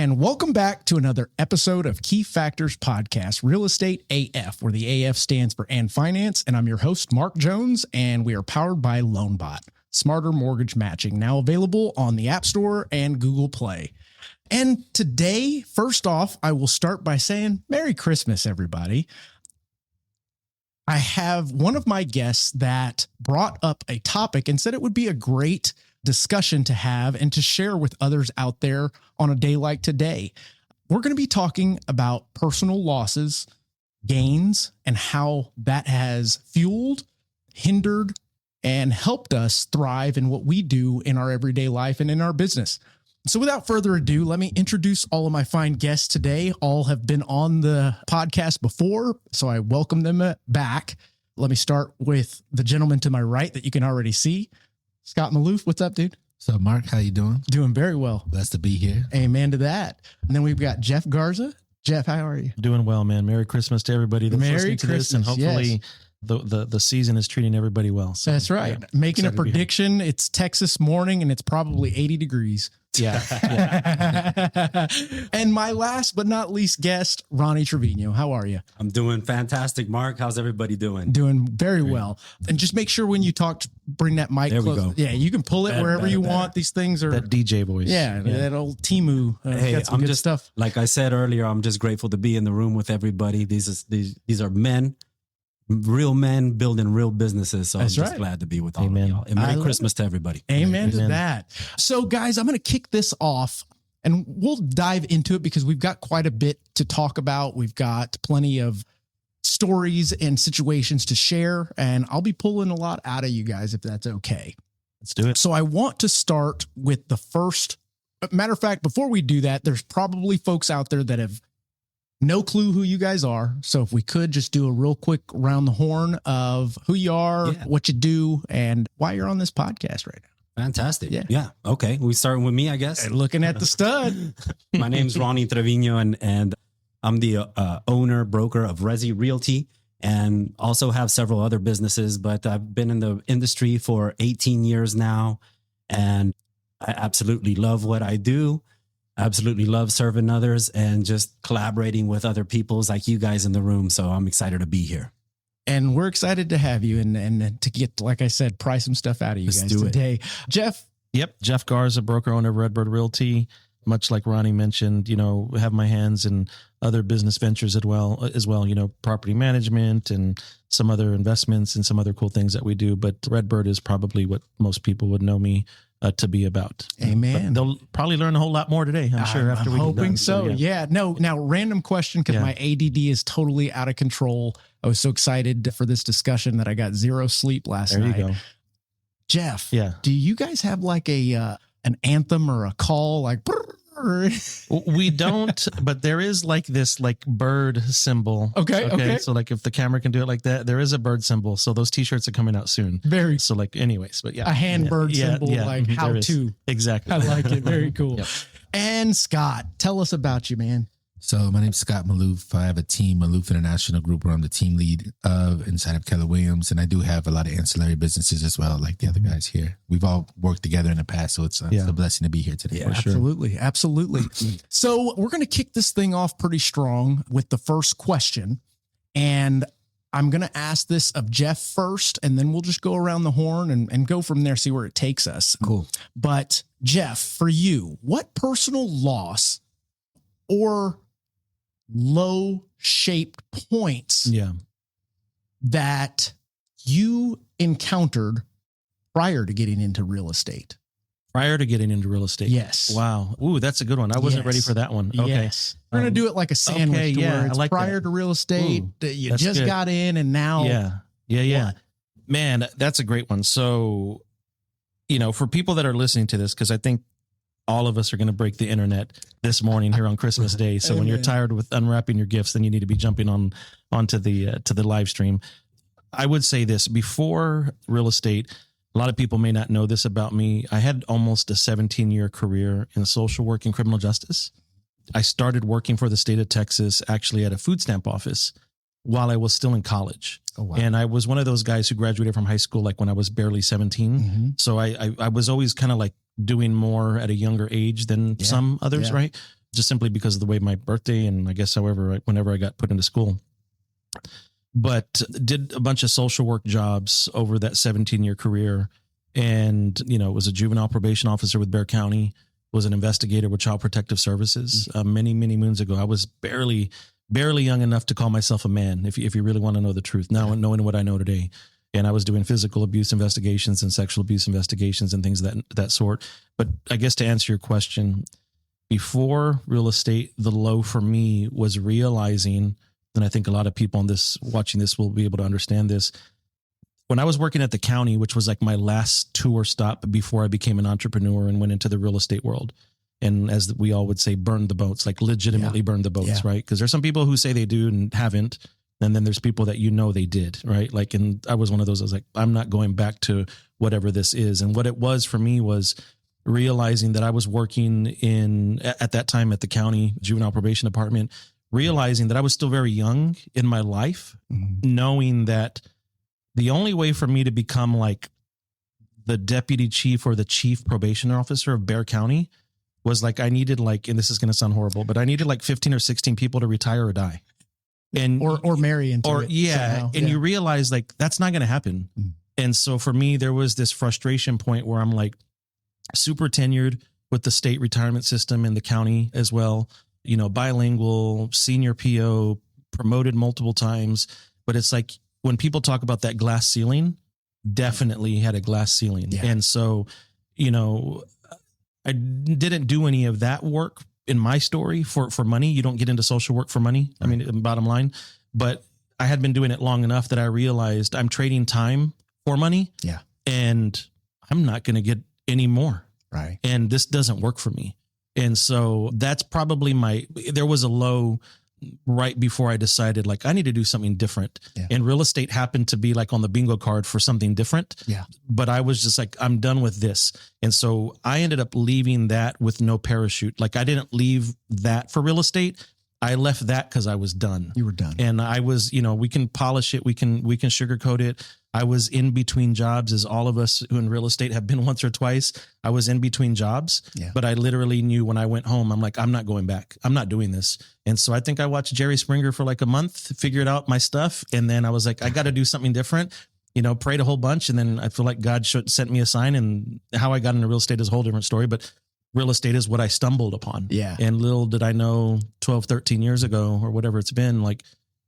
And welcome back to another episode of Key Factors Podcast, Real Estate AF, where the AF stands for And Finance. And I'm your host, Mark Jones, and we are powered by LoanBot, smarter mortgage matching, now available on the App Store and Google Play. And today, first off, I will start by saying Merry Christmas, everybody. I have one of my guests that brought up a topic and said it would be a great discussion to have and to share with others out there on a day like today. We're going to be talking about personal losses, gains, and how that has fueled, hindered, and helped us thrive in what we do in our everyday life and in our business. So without further ado, let me introduce all of my fine guests today. All have been on the podcast before, so I welcome them back. Let me start with the gentleman to my right that you can already see. Scott Maloof, what's up, dude? So, Mark, how you doing? Doing very well. Blessed to be here. Amen to that. And then we've got Jeff Garza. Jeff, how are you? Doing well, man. Merry Christmas to everybody that's listening to this, and hopefully the season is treating everybody well. So, that's right. Yeah, making a prediction. It's Texas morning, and it's probably 80 degrees. Yeah. And my last but not least guest, Ronnie Trevino. How are you? I'm doing fantastic, Mark. How's everybody doing? Doing very well. And just make sure when you talk, bring that mic there close. We go. Yeah, you can pull it wherever you want. These things are that DJ voice. Yeah, that old Timu. Hey, got some I'm good just stuff. Like I said earlier, I'm just grateful to be in the room with everybody. These are men. Real men building real businesses. So I'm just glad to be with all of y'all. And Merry Christmas to everybody. Amen to that. So guys, I'm going to kick this off and we'll dive into it because we've got quite a bit to talk about. We've got plenty of stories and situations to share, and I'll be pulling a lot out of you guys if that's okay. Let's do it. So I want to start with the first. Matter of fact, before we do that, there's probably folks out there that have no clue who you guys are. So if we could just do a real quick round the horn of who you are, what you do, and why you're on this podcast right now. Fantastic. Yeah. Okay. We starting with me, I guess. And looking at the stud. My name's Ronnie Trevino, and I'm the owner, broker of Resi Realty, and also have several other businesses, but I've been in the industry for 18 years now, and I absolutely love what I do. Absolutely love serving others and just collaborating with other peoples like you guys in the room. So I'm excited to be here. And we're excited to have you and to get, like I said, pry some stuff out of you guys today. Jeff. Yep. Jeff Garza, broker owner of Redbird Realty. Much like Ronnie mentioned, have my hands in other business ventures as well, property management and some other investments and some other cool things that we do. But Redbird is probably what most people would know me to be about. Amen. But they'll probably learn a whole lot more today, I'm sure. I'm hoping so. Yeah. No. Now, random question, because my ADD is totally out of control. I was so excited for this discussion that I got zero sleep last night. There you go. Jeff, do you guys have like an anthem or a call like? We don't, but there is like this bird symbol. Okay. So like if the camera can do it like that, there is a bird symbol. So those t-shirts are coming out soon. So like anyways, but a hand bird symbol, like how to. Exactly. I like it. Very cool. Yep. And Scott, tell us about you, man. So my name's Scott Maloof. I have a team, Maloof International Group, where I'm the team lead of inside of Keller Williams. And I do have a lot of ancillary businesses as well, like the other guys here. We've all worked together in the past, so it's a blessing to be here today. Yeah, absolutely. Sure. Absolutely. So we're going to kick this thing off pretty strong with the first question. And I'm going to ask this of Jeff first, and then we'll just go around the horn and go from there, see where it takes us. Cool. But Jeff, for you, what personal loss or low shaped points that you encountered prior to getting into real estate? Prior to getting into real estate? Yes. Wow. Ooh, that's a good one. I wasn't ready for that one. Okay. Yes. We're going to do it like a sandwich to where it's like prior to real estate. You just got in and now. Yeah. Man, that's a great one. So, for people that are listening to this, because I think all of us are going to break the internet this morning here on Christmas Day. So when you're tired with unwrapping your gifts, then you need to be jumping onto the live stream. I would say this: before real estate, a lot of people may not know this about me. I had almost a 17-year career in social work and criminal justice. I started working for the state of Texas, actually at a food stamp office, while I was still in college. Oh, wow. And I was one of those guys who graduated from high school like when I was barely 17. Mm-hmm. So I was always kind of like doing more at a younger age than some others, right? just simply because of the way my birthday and I guess whenever I got put into school. But did a bunch of social work jobs over that 17-year career. And, was a juvenile probation officer with Bexar County, was an investigator with Child Protective Services many, many moons ago. I was barely young enough to call myself a man, if you really want to know the truth, now knowing what I know today. And I was doing physical abuse investigations and sexual abuse investigations and things of that sort. But I guess to answer your question, before real estate, the low for me was realizing, and I think a lot of people watching this will be able to understand this. When I was working at the county, which was like my last tour stop before I became an entrepreneur and went into the real estate world. And as we all would say, burn the boats, like legitimately burn the boats, right? Because there's some people who say they do and haven't. And then there's people that they did, right? Like, and I was one of those. I was like, I'm not going back to whatever this is. And what it was for me was realizing that I was working at that time at the county juvenile probation department, realizing that I was still very young in my life, knowing that the only way for me to become like the deputy chief or the chief probation officer of Bexar County was like, I needed like, and this is going to sound horrible, but I needed like 15 or 16 people to retire or die. And or marry into it somehow. And you realize like, that's not going to happen. And so for me, there was this frustration point where I'm like super tenured with the state retirement system in the county as well, bilingual, senior PO, promoted multiple times. But it's like, when people talk about that glass ceiling, definitely had a glass ceiling. Yeah. And so, I didn't do any of that work in my story for money. You don't get into social work for money. Right. I mean, bottom line, but I had been doing it long enough that I realized I'm trading time for money. Yeah. And I'm not going to get any more. Right. And this doesn't work for me. And so that's probably there was a low right before I decided like I need to do something different. Yeah. And real estate happened to be like on the bingo card for something different. Yeah. But I was just like, I'm done with this. And so I ended up leaving that with no parachute. Like I didn't leave that for real estate. I left that because I was done. You were done. And I was, we can polish it. We can sugarcoat it. I was in between jobs, as all of us who in real estate have been once or twice. I was in between jobs, but I literally knew when I went home, I'm like, I'm not going back. I'm not doing this. And so I think I watched Jerry Springer for like a month, figured out my stuff. And then I was like, I got to do something different, prayed a whole bunch. And then I feel like God sent me a sign, and how I got into real estate is a whole different story, but real estate is what I stumbled upon. Yeah. And little did I know 12, 13 years ago or whatever it's been, like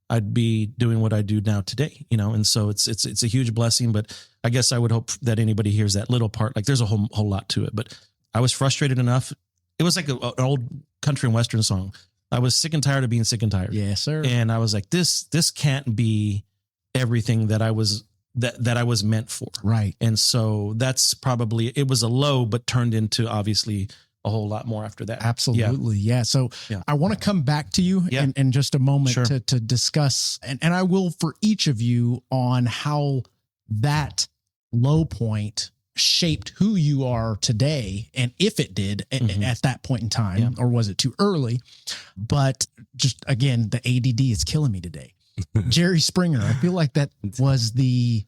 I'd be doing what I do now today, and so it's a huge blessing, but I guess I would hope that anybody hears that little part. Like there's a whole lot to it, but I was frustrated enough. It was like an old country and Western song. I was sick and tired of being sick and tired. Yes, sir. And I was like, this can't be everything that I was meant for. Right. And so that's probably, it was a low, but turned into obviously a whole lot more after that. Absolutely. Yeah. So I want to come back to you in just a moment to discuss, and I will for each of you on how that low point shaped who you are today. And if it did at that point in time, or was it too early? But just again, the ADD is killing me today. Jerry Springer. I feel like that was the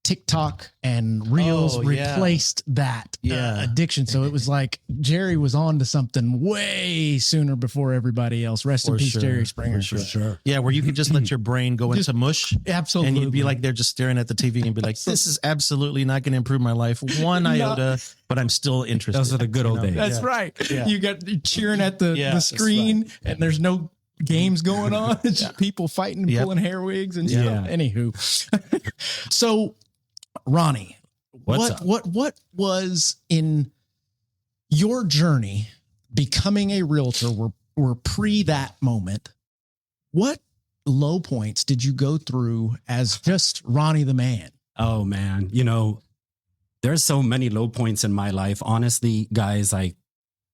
TikTok and Reels replaced that addiction. So it was like Jerry was on to something way sooner before everybody else. Rest in peace, Jerry Springer. For sure. Yeah, where you could just let your brain go into mush. Absolutely. And you'd be like, they're just staring at the TV and be like, this is absolutely not going to improve my life one iota, but I'm still interested. Those are the good old days. That's right. Yeah. You got cheering at the screen and there's no games going on. It's just people fighting and pulling hair wigs and stuff. Anywho. So Ronnie, what was in your journey becoming a realtor? We're pre that moment. What low points did you go through as just Ronnie the man? Oh man, there's so many low points in my life. Honestly, guys, I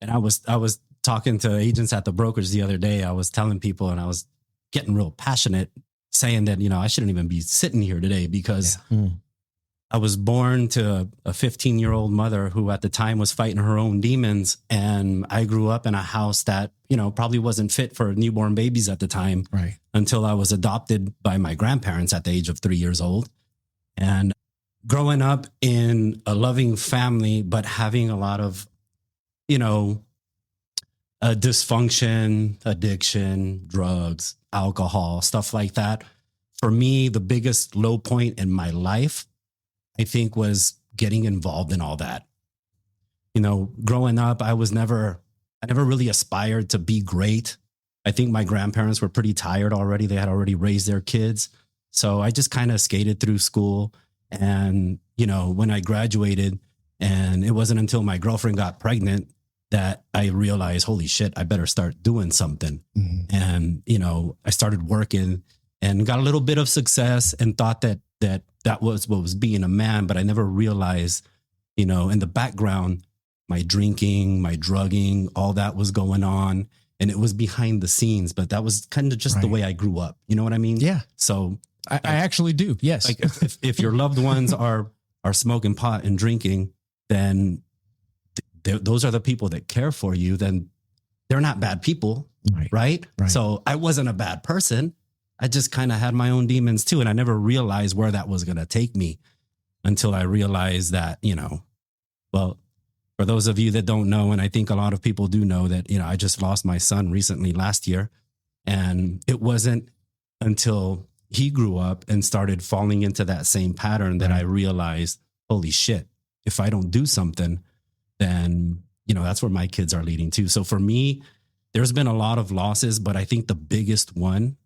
was talking to agents at the brokerage the other day. I was telling people, and I was getting real passionate, saying that I shouldn't even be sitting here today because. I was born to a 15-year-old mother who at the time was fighting her own demons. And I grew up in a house that, probably wasn't fit for newborn babies at the time. Right. Until I was adopted by my grandparents at the age of 3 years old. And growing up in a loving family, but having a lot of, dysfunction, addiction, drugs, alcohol, stuff like that. For me, the biggest low point in my life, I think, was getting involved in all that. You know, growing up, I never really aspired to be great. I think my grandparents were pretty tired already. They had already raised their kids. So I just kind of skated through school. And, you know, when I graduated, and it wasn't until my girlfriend got pregnant that I realized, holy shit, I better start doing something. Mm-hmm. And, you know, I started working and got a little bit of success and thought that was what was being a man. But I never realized, you know, in the background, my drinking, my drugging, all that was going on. And it was behind the scenes, but that was kind of just the way I grew up. You know what I mean? Yeah. So I actually do. Yes. Like if your loved ones are smoking pot and drinking, then those are the people that care for you. Then they're not bad people. Right. So I wasn't a bad person. I just kind of had my own demons too. And I never realized where that was going to take me until I realized that, you know, well, for those of you that don't know, and I think a lot of people do know that, you know, I just lost my son recently last year. And it wasn't until he grew up and started falling into that same pattern that I realized, holy shit, if I don't do something, then, you know, that's where my kids are leading to. So for me, there's been a lot of losses, but I think the biggest one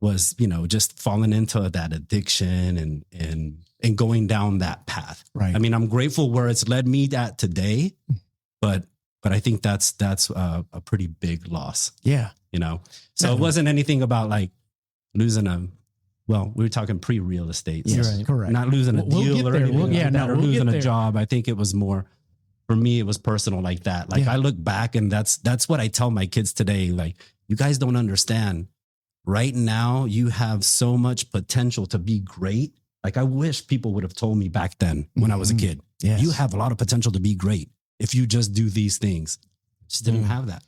was, you know, just falling into that addiction and going down that path. Right. I mean, I'm grateful where it's led me at today, but I think that's a pretty big loss. Yeah. You know, so it wasn't anything about like losing we were talking pre-real estate. Yes, right. Correct. Not losing a deal or anything or losing a job. I think it was more, for me, it was personal like that. Like I look back and that's what I tell my kids today. Like, you guys don't understand. Right now, you have so much potential to be great. Like, I wish people would have told me back then when I was a kid, you have a lot of potential to be great if you just do these things. Just didn't have that.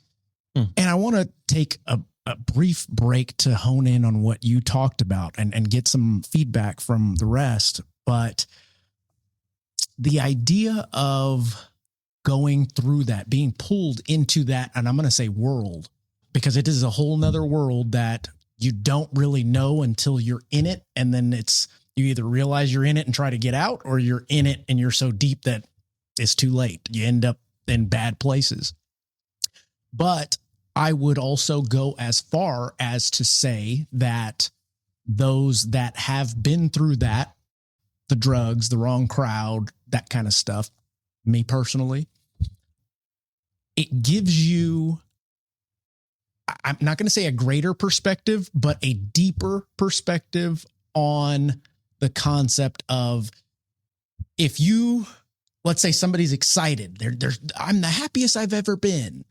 And I want to take a brief break to hone in on what you talked about and get some feedback from the rest. But the idea of going through that, being pulled into that, and I'm going to say world, because it is a whole nother world that you don't really know until you're in it. And then you either realize you're in it and try to get out, or you're in it and you're so deep that it's too late. You end up in bad places. But I would also go as far as to say that those that have been through that, the drugs, the wrong crowd, that kind of stuff, me personally, it gives you, I'm not going to say a greater perspective, but a deeper perspective on the concept of, if you, let's say somebody's excited, I'm the happiest I've ever been,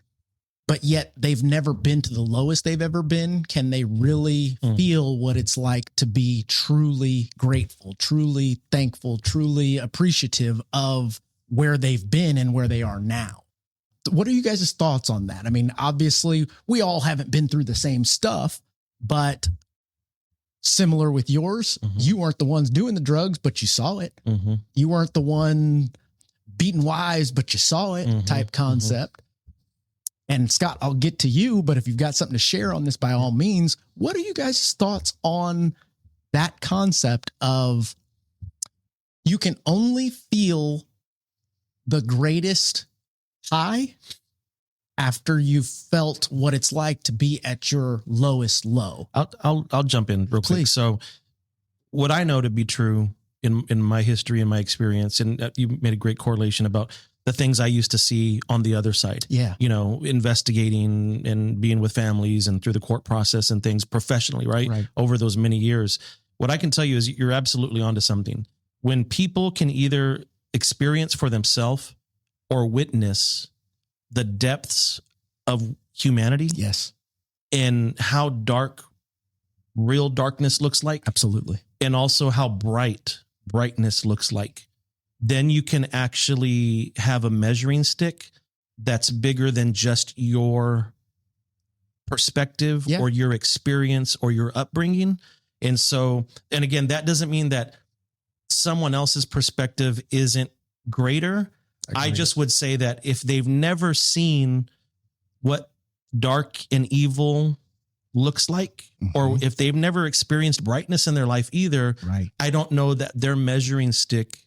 but yet they've never been to the lowest they've ever been. Can they really feel what it's like to be truly grateful, truly thankful, truly appreciative of where they've been and where they are now? What are you guys' thoughts on that? I mean, obviously we all haven't been through the same stuff, but similar with yours, you weren't the ones doing the drugs, but you saw it. You weren't the one beating wives, but you saw it, type concept. And Scott, I'll get to you, but if you've got something to share on this, by all means, what are you guys' thoughts on that concept of, you can only feel the greatest high after you've felt what it's like to be at your lowest low? I'll jump in real quick. So what I know to be true in my history and my experience, and you made a great correlation about the things I used to see on the other side. Yeah. You know, investigating and being with families and through the court process and things professionally, right? Over those many years. What I can tell you is you're absolutely onto something. When people can either experience for themselves or witness the depths of humanity. Yes. And how dark real darkness looks like. Absolutely. And also how brightness looks like. Then you can actually have a measuring stick that's bigger than just your perspective or your experience or your upbringing. And so, and again, that doesn't mean that someone else's perspective isn't greater. Agreed. I just would say that if they've never seen what dark and evil looks like, or if they've never experienced brightness in their life either, Right. I don't know that their measuring stick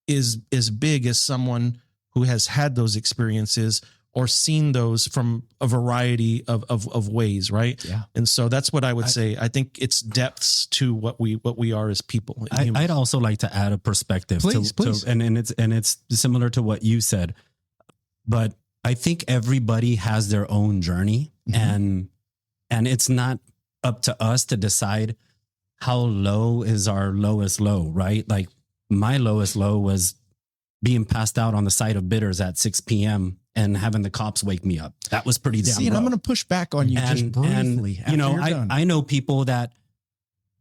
is as big as someone who has had those experiences or seen those from a variety of ways, right? Yeah. And so that's what I would say. I think it's depths to what we are as people. I'd also like to add a perspective. Please. And it's similar to what you said, but I think everybody has their own journey, and it's not up to us to decide how low is our lowest low, right? Like my lowest low was being passed out on the side of Bitters at 6 p.m. and having the cops wake me up. That was pretty down. See, and I'm going to push back on you just briefly. And, I know people that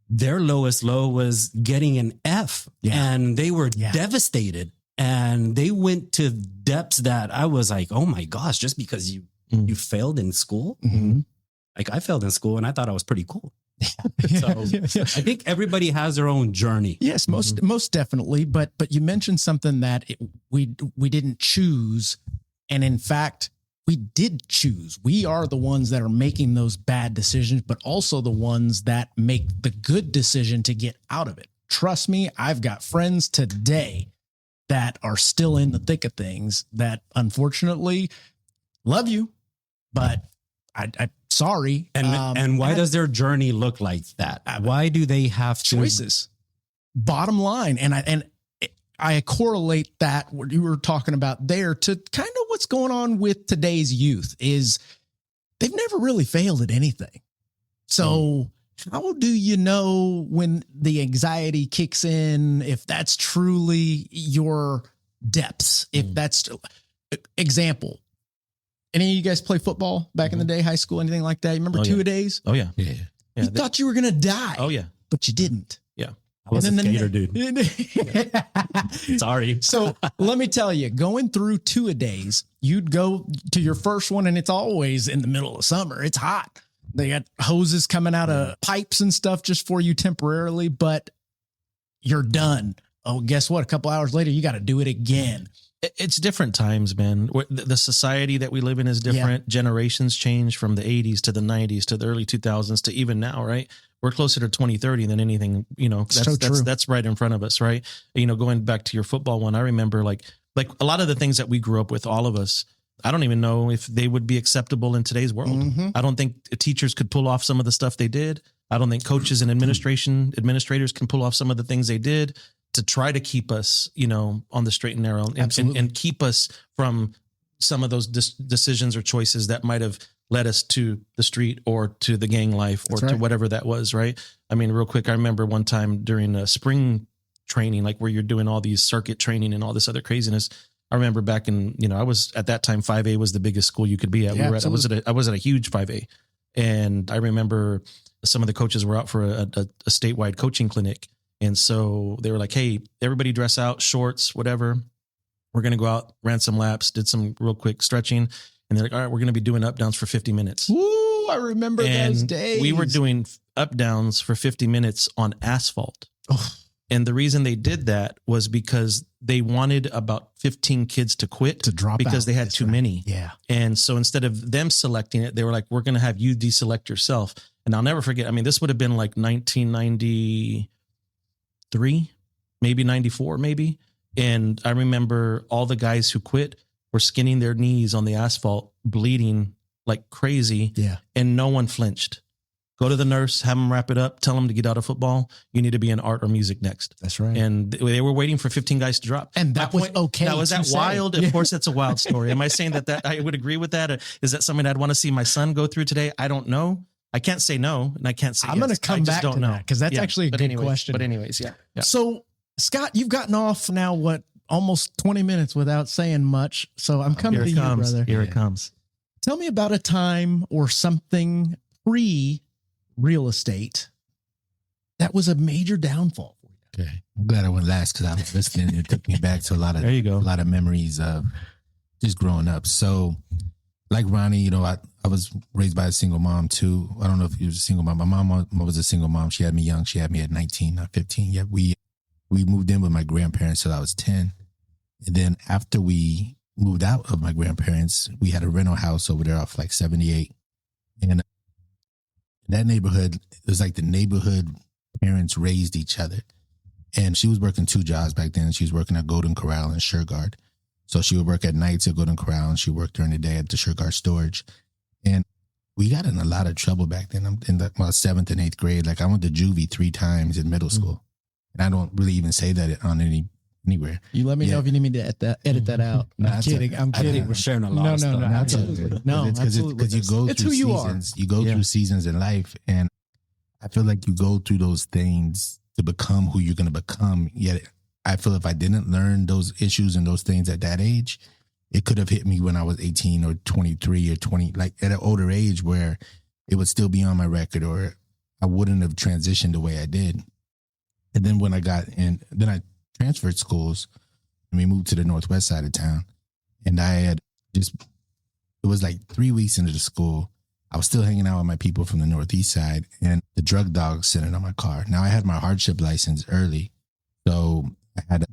their lowest low was getting an F, and they were devastated, and they went to depths that I was like, oh my gosh, just because you failed in school. Like I failed in school and I thought I was pretty cool. So I think everybody has their own journey. Yes, most definitely. But you mentioned something that we didn't choose, and in fact, we did choose. We are the ones that are making those bad decisions, but also the ones that make the good decision to get out of it. Trust me, I've got friends today that are still in the thick of things that unfortunately love you, but I sorry. And why does their journey look like that? Why do they have choices? Bottom line. And I correlate that, what you were talking about there, to kind of what's going on with today's youth is they've never really failed at anything. So how do you know when the anxiety kicks in, if that's truly your depths, if that's example? Any of you guys play football back in the day, high school, anything like that? You remember two-a-days? Oh, yeah. You thought you were going to die. Oh, yeah. But you didn't. Yeah. I was a skater, dude. Sorry. So let me tell you, going through two-a-days, you'd go to your first one, and it's always in the middle of summer. It's hot. They got hoses coming out of pipes and stuff just for you temporarily, but you're done. Oh, guess what? A couple hours later, you got to do it again. It's different times, man. The society that we live in is different. Yeah. Generations change from the 80s to the 90s to the early 2000s to even now, right? We're closer to 2030 than anything, that's right in front of us, right? Going back to your football one, I remember like a lot of the things that we grew up with, all of us, I don't even know if they would be acceptable in today's world. I don't think teachers could pull off some of the stuff they did. I don't think coaches and administrators can pull off some of the things they did to try to keep us, on the straight and narrow and keep us from some of those decisions or choices that might have led us to the street or to the gang life or to whatever that was. Right. I mean, real quick, I remember one time during a spring training, like where you're doing all these circuit training and all this other craziness. I remember back in, I was at that time, 5A was the biggest school you could be at. I was at a huge 5A. And I remember some of the coaches were out for a statewide coaching clinic. And so they were like, hey, everybody dress out, shorts, whatever. We're going to go out, ran some laps, did some real quick stretching. And they're like, all right, we're going to be doing up downs for 50 minutes. Ooh, I remember those days. We were doing up downs for 50 minutes on asphalt. Oh. And the reason they did that was because they wanted about 15 kids to quit to drop because out. They had too many. Yeah. And so instead of them selecting it, they were like, we're going to have you deselect yourself. And I'll never forget. I mean, this would have been like 1993, maybe 94, maybe. And I remember all the guys who quit were skinning their knees on the asphalt, bleeding like crazy. Yeah. And no one flinched. Go to the nurse, have them wrap it up, tell them to get out of football. You need to be in art or music next. That's right. And they were waiting for 15 guys to drop. And that was okay. That was that wild. Of course, that's a wild story. Am I saying that I would agree with that? Is that something I'd want to see my son go through today? I don't know. I can't say no, and I can't say I'm going to come back to that because that's actually a good question. But anyways, yeah. So, Scott, you've gotten off now, almost 20 minutes without saying much. So I'm coming to you, brother. Here it comes. Tell me about a time or something pre-real estate that was a major downfall for you. Okay. I'm glad I went last because I was listening. It took me back to a lot of a lot of memories of just growing up. So like Ronnie, I was raised by a single mom too. I don't know if he was a single mom. My mom was a single mom. She had me young. She had me at 19, not 15 yet. We moved in with my grandparents till I was 10. And then after we moved out of my grandparents, we had a rental house over there off like 78. And that neighborhood, it was like the neighborhood parents raised each other. And she was working 2 jobs back then. She was working at Golden Corral and Sureguard. So she would work at nights at Golden Corral and she worked during the day at the Sureguard storage. And we got in a lot of trouble back then. I'm in my 7th and 8th grade. Like I went to juvie 3 times in middle school. And I don't really even say that on anywhere. You let me know if you need me to edit that out. No, I'm kidding. I'm I kidding. think we're sharing a lot of stuff. No, absolutely. No, absolutely. Because you go it's through who you seasons. You go through seasons in life. And I feel like you go through those things to become who you're going to become. Yet I feel if I didn't learn those issues and those things at that age, it could have hit me when I was 18 or 23 or 20, like at an older age where it would still be on my record or I wouldn't have transitioned the way I did. And then when I got in, then I transferred schools and we moved to the northwest side of town. And I had it was like 3 weeks into the school. I was still hanging out with my people from the northeast side and the drug dogs sitting on my car. Now I had my hardship license early. So I had,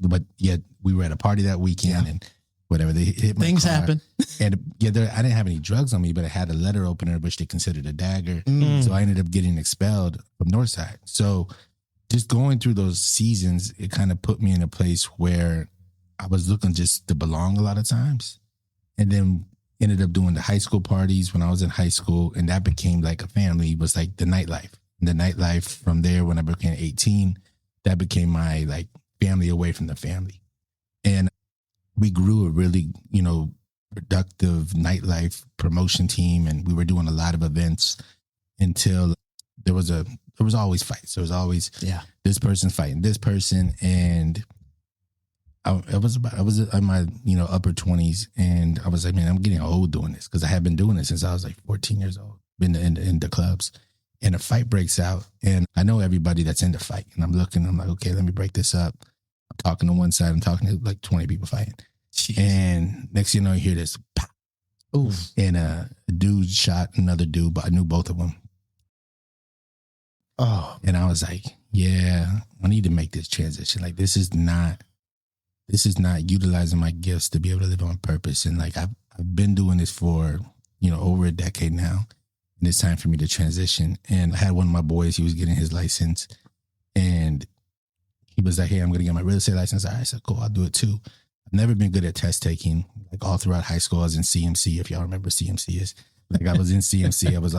but yet we were at a party that weekend and whatever, they hit my Things car. happen. And I didn't have any drugs on me, but I had a letter opener, which they considered a dagger. So I ended up getting expelled from Northside. So just going through those seasons, it kind of put me in a place where I was looking just to belong a lot of times. And then ended up doing the high school parties when I was in high school. And that became like a family, was like the nightlife. And the nightlife from there, when I became 18, that became my like family away from the family. And we grew a really, productive nightlife promotion team. And we were doing a lot of events until there was always fights. There was always this person fighting this person. And I was in my, upper 20s and I was like, man, I'm getting old doing this because I have been doing this since I was like 14 years old, been in the clubs. And a fight breaks out and I know everybody that's in the fight. And I'm like, okay, let me break this up. I'm talking to one side, I'm talking to like 20 people fighting. Jeez. And next thing you know, you hear this pop. Oof. And a dude shot another dude, but I knew both of them. Oh. And I was like, yeah, I need to make this transition. Like this is not utilizing my gifts to be able to live on purpose. And like I've been doing this for, over a decade now. And it's time for me to transition. And I had one of my boys, he was getting his license and he was like, hey, I'm going to get my real estate license. I said, cool, I'll do it too. I've never been good at test taking. Like all throughout high school, I was in CMC, if y'all remember what CMC is. Like I was in CMC. I was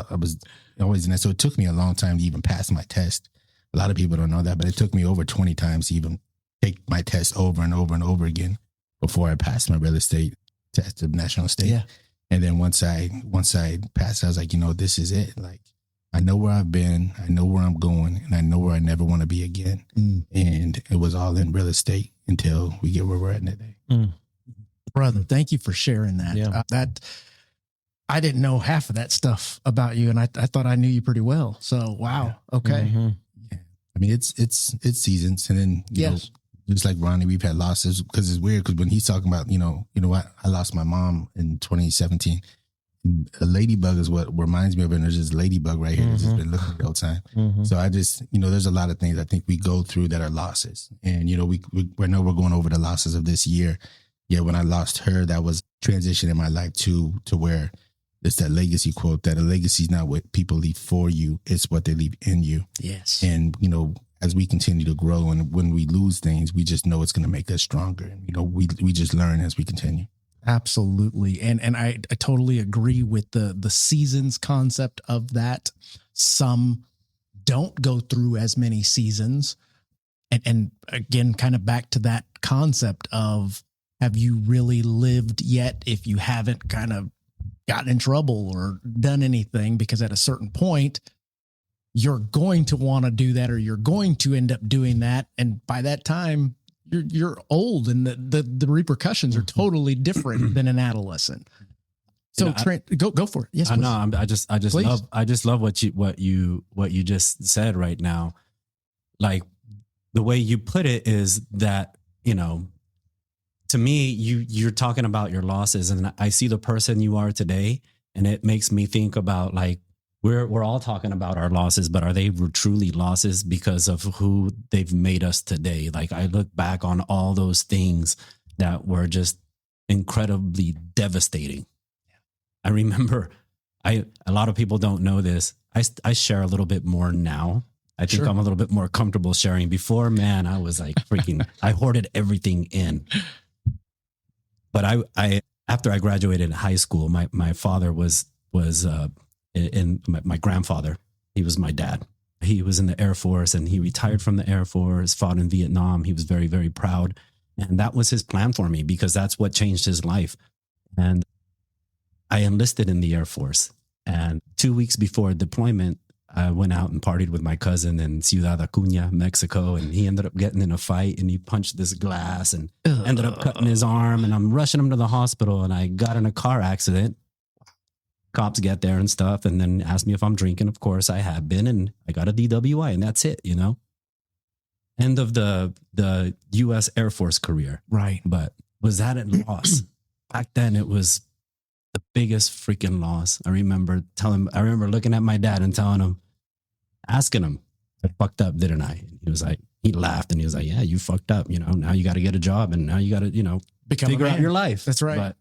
always in that. So it took me a long time to even pass my test. A lot of people don't know that, but it took me over 20 times to even take my test over and over and over again before I passed my real estate test of national state. Yeah. And then once I passed, I was like, this is it. Like, I know where I've been, I know where I'm going, and I know where I never want to be again. And it was all in real estate until we get where we're at today. Brother, thank you for sharing that. Yeah. That I didn't know half of that stuff about you, and I thought I knew you pretty well. So, wow. Yeah. Okay. Mm-hmm. Yeah. I mean, it's seasons, and then you know, just like Ronnie, we've had losses because it's weird. Because when he's talking about, you know what, I lost my mom in 2017. And a ladybug is what reminds me of it. And there's this ladybug right here that's just been looking the whole time. So I just, there's a lot of things I think we go through that are losses. And, we know we're going over the losses of this year. Yeah, when I lost her, that was transition in my life to where it's that legacy quote that a legacy is not what people leave for you, it's what they leave in you. Yes. And, as we continue to grow and when we lose things, we just know it's going to make us stronger. And, we just learn as we continue. Absolutely. And I totally agree with the seasons concept of that. Some don't go through as many seasons. And again, kind of back to that concept of, have you really lived yet if you haven't kind of gotten in trouble or done anything? Because at a certain point, you're going to want to do that, or you're going to end up doing that. And by that time, you're old, and the repercussions are totally different than an adolescent. So go for it. Yes, I know. I just love what you just said right now. Like the way you put it is that, to me, you're talking about your losses, and I see the person you are today, and it makes me think about like, we're all talking about our losses, but are they truly losses because of who they've made us today? Like I look back on all those things that were just, incredibly devastating. I remember, a lot of people don't know this. I share a little bit more now. I think I'm a little bit more comfortable sharing. Before, man, I was like freaking, I hoarded everything in. But I after I graduated high school, my father was in my grandfather. He was my dad. He was in the Air Force, and he retired from the Air Force, fought in Vietnam. He was very, very proud. And that was his plan for me, because that's what changed his life. And I enlisted in the Air Force. And 2 weeks before deployment, I went out and partied with my cousin in Ciudad Acuña, Mexico. And he ended up getting in a fight, and he punched this glass and ended up cutting his arm. And I'm rushing him to the hospital, and I got in a car accident. Cops get there and stuff, and then asked me if I'm drinking. Of course I had been, and I got a DWI, and that's it, End of the U.S. Air Force career. Right. But was that a loss? Back then, it was the biggest freaking loss. I remember looking at my dad and asking him, I fucked up, didn't I? He laughed, and he was like, yeah, you fucked up. Now you got to get a job, and now you got to, figure out your life. That's right. But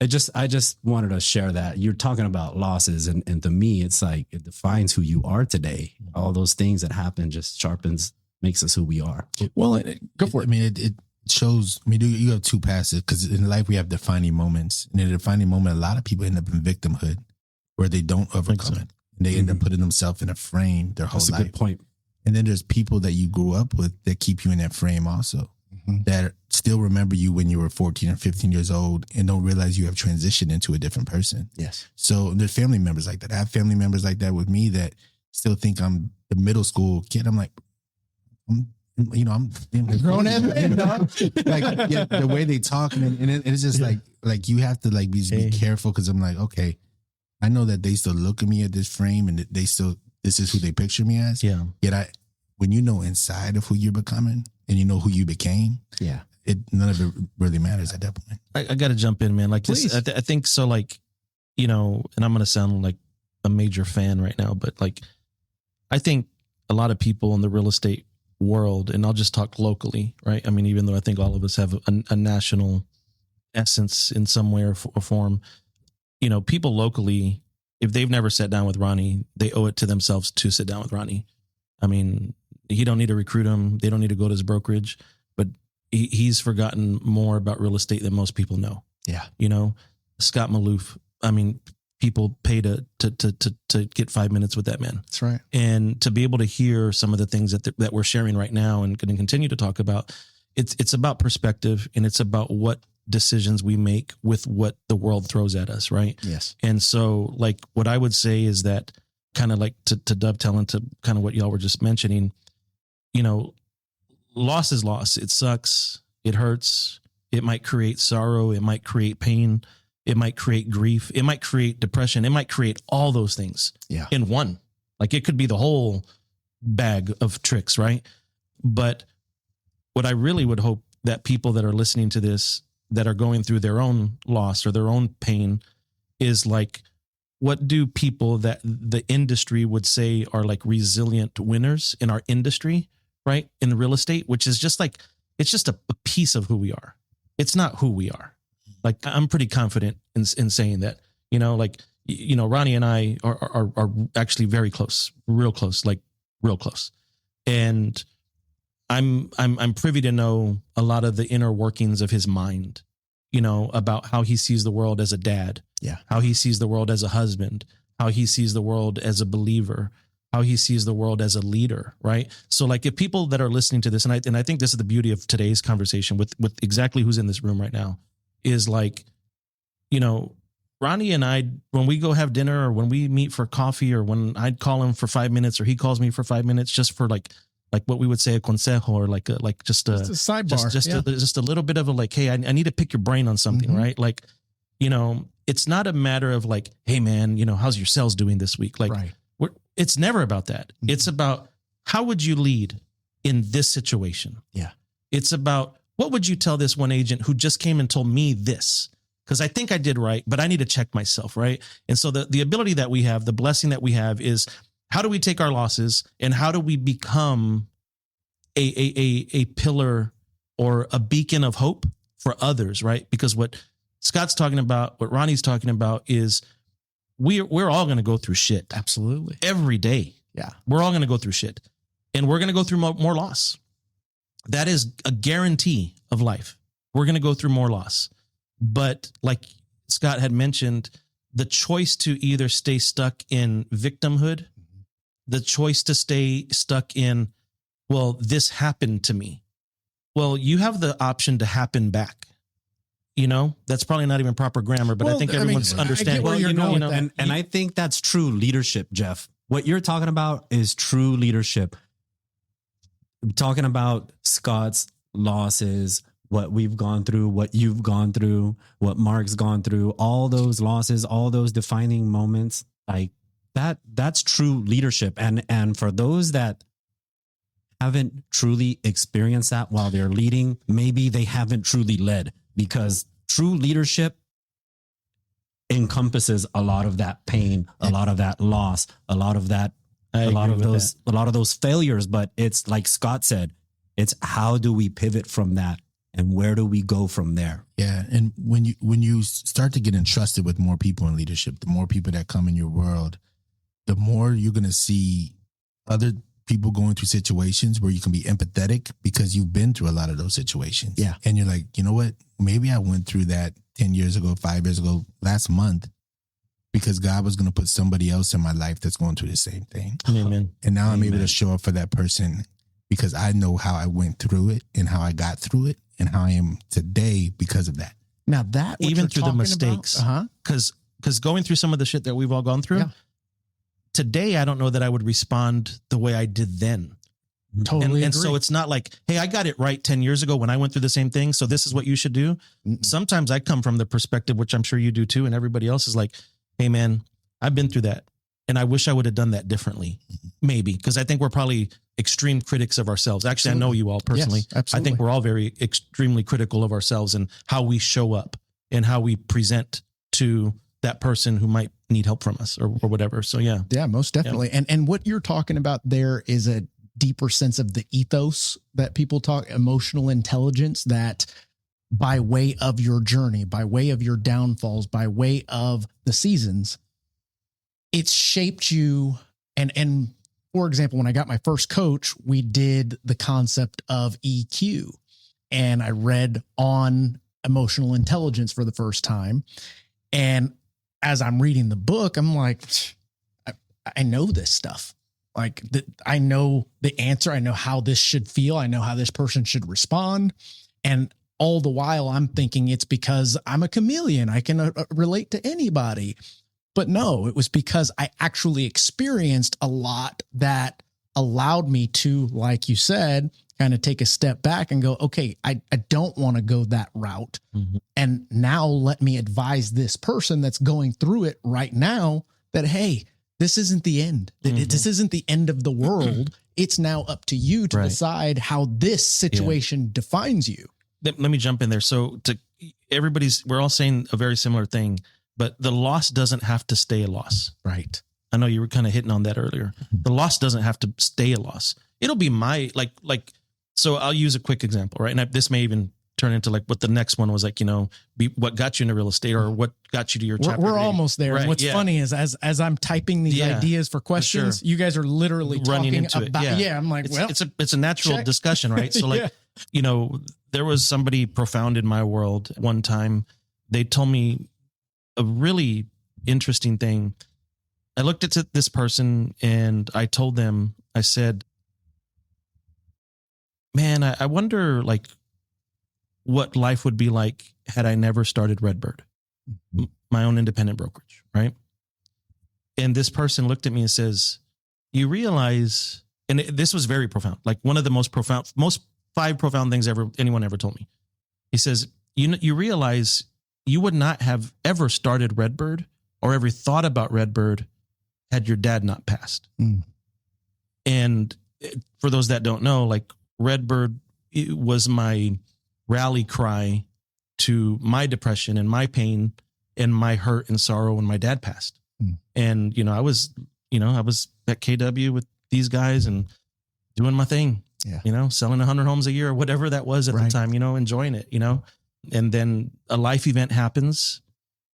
I just wanted to share that. You're talking about losses, and to me, it's like it defines who you are today. All those things that happen just makes us who we are. Well, go for it. I mean, it shows. I mean, you have two paths, because in life we have defining moments, and in a defining moment, a lot of people end up in victimhood, where they don't overcome it, and they end up putting themselves in a frame their whole life. That's a good point. And then there's people that you grew up with that keep you in that frame also. That still remember you when you were 14 or 15 years old and don't realize you have transitioned into a different person. Yes. So there's family members like that. I have family members like that with me that still think I'm the middle school kid. I'm like, I'm grown ass man, dog. The way they talk, and it's just like you have to be careful, because I'm like, okay, I know that they still look at me at this frame, and this is who they picture me as. Yeah. Yet when you know inside of who you're becoming, and you know who you became, none of it really matters at that point. I got to jump in, man. Like this, I think so. Like, and I'm going to sound like a major fan right now, but I think a lot of people in the real estate world, and I'll just talk locally, right? I mean, even though I think all of us have a national essence in some way or form, people locally, if they've never sat down with Ronnie, they owe it to themselves to sit down with Ronnie. I mean, he don't need to recruit him. They don't need to go to his brokerage, but he's forgotten more about real estate than most people know. Yeah. Scott Maloof. I mean, people pay to get 5 minutes with that man. That's right. And to be able to hear some of the things that we're sharing right now and going to continue to talk about, it's about perspective, and it's about what decisions we make with what the world throws at us. Right. Yes. And so what I would say is that, kind of to dovetail into kind of what y'all were just mentioning, loss is loss. It sucks. It hurts. It might create sorrow. It might create pain. It might create grief. It might create depression. It might create all those things in one. It could be the whole bag of tricks, right? But what I really would hope that people that are listening to this, that are going through their own loss or their own pain, is what do people that the industry would say are resilient winners in our industry, right? In real estate, which is just it's just a piece of who we are. It's not who we are. I'm pretty confident in saying that, Ronnie and I are actually very close, real close. And I'm privy to know a lot of the inner workings of his mind, about how he sees the world as a dad, how he sees the world as a husband, how he sees the world as a believer, how he sees the world as a leader, right? So if people that are listening to this, and I think this is the beauty of today's conversation with exactly who's in this room right now, is Ronnie and I, when we go have dinner or when we meet for coffee, or when I'd call him for 5 minutes or he calls me for 5 minutes, just for what we would say a consejo, or just a sidebar, just a little bit of a hey, I need to pick your brain on something, right? It's not a matter of hey man, how's your sales doing this week? Right. It's never about that. Mm-hmm. It's about how would you lead in this situation? Yeah. It's about what would you tell this one agent who just came and told me this? Because I think I did right, but I need to check myself, right? And so the ability that we have, the blessing that we have, is how do we take our losses and how do we become a pillar or a beacon of hope for others, right? Because what Scott's talking about, what Ronnie's talking about is we're all going to go through shit. Absolutely. Every day. Yeah. We're all going to go through shit. And we're going to go through more loss. That is a guarantee of life. We're going to go through more loss. But like Scott had mentioned, the choice to either stay stuck in victimhood, the choice to stay stuck in, well, this happened to me. Well, you have the option to happen back. You know, that's probably not even proper grammar, but I think everyone's understanding. Well, and I think that's true leadership, Jeff. What you're talking about is true leadership. I'm talking about Scott's losses, what we've gone through, what you've gone through, what Mark's gone through, all those losses, all those defining moments, like that's true leadership. And for those that haven't truly experienced that while they're leading, maybe they haven't truly led, because true leadership encompasses a lot of that pain, a lot of that loss, a lot of those failures. But it's like Scott said, it's how do we pivot from that and where do we go from there? Yeah. And when you start to get entrusted with more people in leadership, the more people that come in your world, the more you're going to see other people going through situations where you can be empathetic because you've been through a lot of those situations. Yeah. And you're like, you know what? Maybe I went through that 10 years ago, 5 years ago, last month, because God was going to put somebody else in my life that's going through the same thing. Amen. And now I'm Amen. able to show up for that person because I know how I went through it and how I got through it and how I am today because of that. Now that Even through the mistakes, because going through some of the shit that we've all gone through, today I don't know that I would respond the way I did then. Totally. And so it's not like, hey, I got it right 10 years ago when I went through the same thing, so this is what you should do. Sometimes I come from the perspective, which I'm sure you do too, and everybody else is like, hey man, I've been through that and I wish I would have done that differently. Maybe, because I think we're probably extreme critics of ourselves. Actually, I know you all personally. Yes, absolutely. I think we're all very extremely critical of ourselves and how we show up and how we present to that person who might need help from us or whatever. So yeah. Yeah, most definitely. And what you're talking about there is a deeper sense of the ethos that people talk, emotional intelligence, that by way of your journey, by way of your downfalls, by way of the seasons, it's shaped you. And for example, when I got my first coach, we did the concept of EQ, and I read on emotional intelligence for the first time. And as I'm reading the book, I'm like, I know this stuff. Like I know the answer. I know how this should feel. I know how this person should respond. And all the while I'm thinking it's because I'm a chameleon. I can relate to anybody. But no, it was because I actually experienced a lot that allowed me to, like you said, kind of take a step back and go, okay, I don't want to go that route. Mm-hmm. And now let me advise this person that's going through it right now that, hey, this isn't the end. Mm-hmm. This isn't the end of the world. It's now up to you to decide how this situation defines you. Let me jump in there. So we're all saying a very similar thing, but the loss doesn't have to stay a loss. Right. I know you were kind of hitting on that earlier. The loss doesn't have to stay a loss. It'll be so I'll use a quick example, right? And this may even turn into like what the next one was like, what got you into real estate or what got you to your chapter. We're almost there. Right, and what's funny is as I'm typing these ideas for questions, you guys are literally running into about it. Yeah. I'm like, it's a natural discussion, right? So like, there was somebody profound in my world one time. They told me a really interesting thing. I looked at this person and I told them, I said, man, I wonder like what life would be like had I never started Redbird, my own independent brokerage, right? And this person looked at me and says, you realize, and this was very profound, like one of the most 5 profound things anyone ever told me. He says, you realize you would not have ever started Redbird or ever thought about Redbird had your dad not passed. And for those that don't know, like Redbird was my rally cry to my depression and my pain and my hurt and sorrow when my dad passed. And, I was at KW with these guys and doing my thing, selling 100 homes a year or whatever that was at the time, enjoying it, And then a life event happens.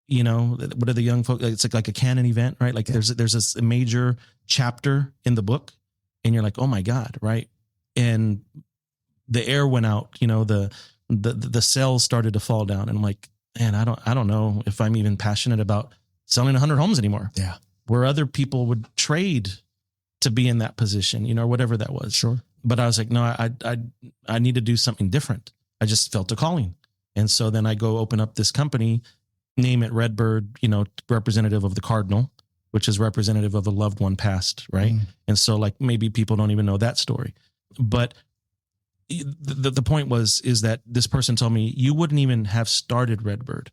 You know, what are the young folks? It's like a canon event, right? Like there's a major chapter in the book, and you're like, oh my God, right? And the air went out. You know, the cells started to fall down, and I'm like, man, I don't know if I'm even passionate about selling 100 homes anymore. Yeah, where other people would trade to be in that position, you know, or whatever that was. Sure. But I was like, no, I need to do something different. I just felt a calling, and so then I go open up this company. Name it Redbird, you know, representative of the cardinal, which is representative of a loved one passed, right? And so like maybe people don't even know that story. But the point is that this person told me, you wouldn't even have started Redbird.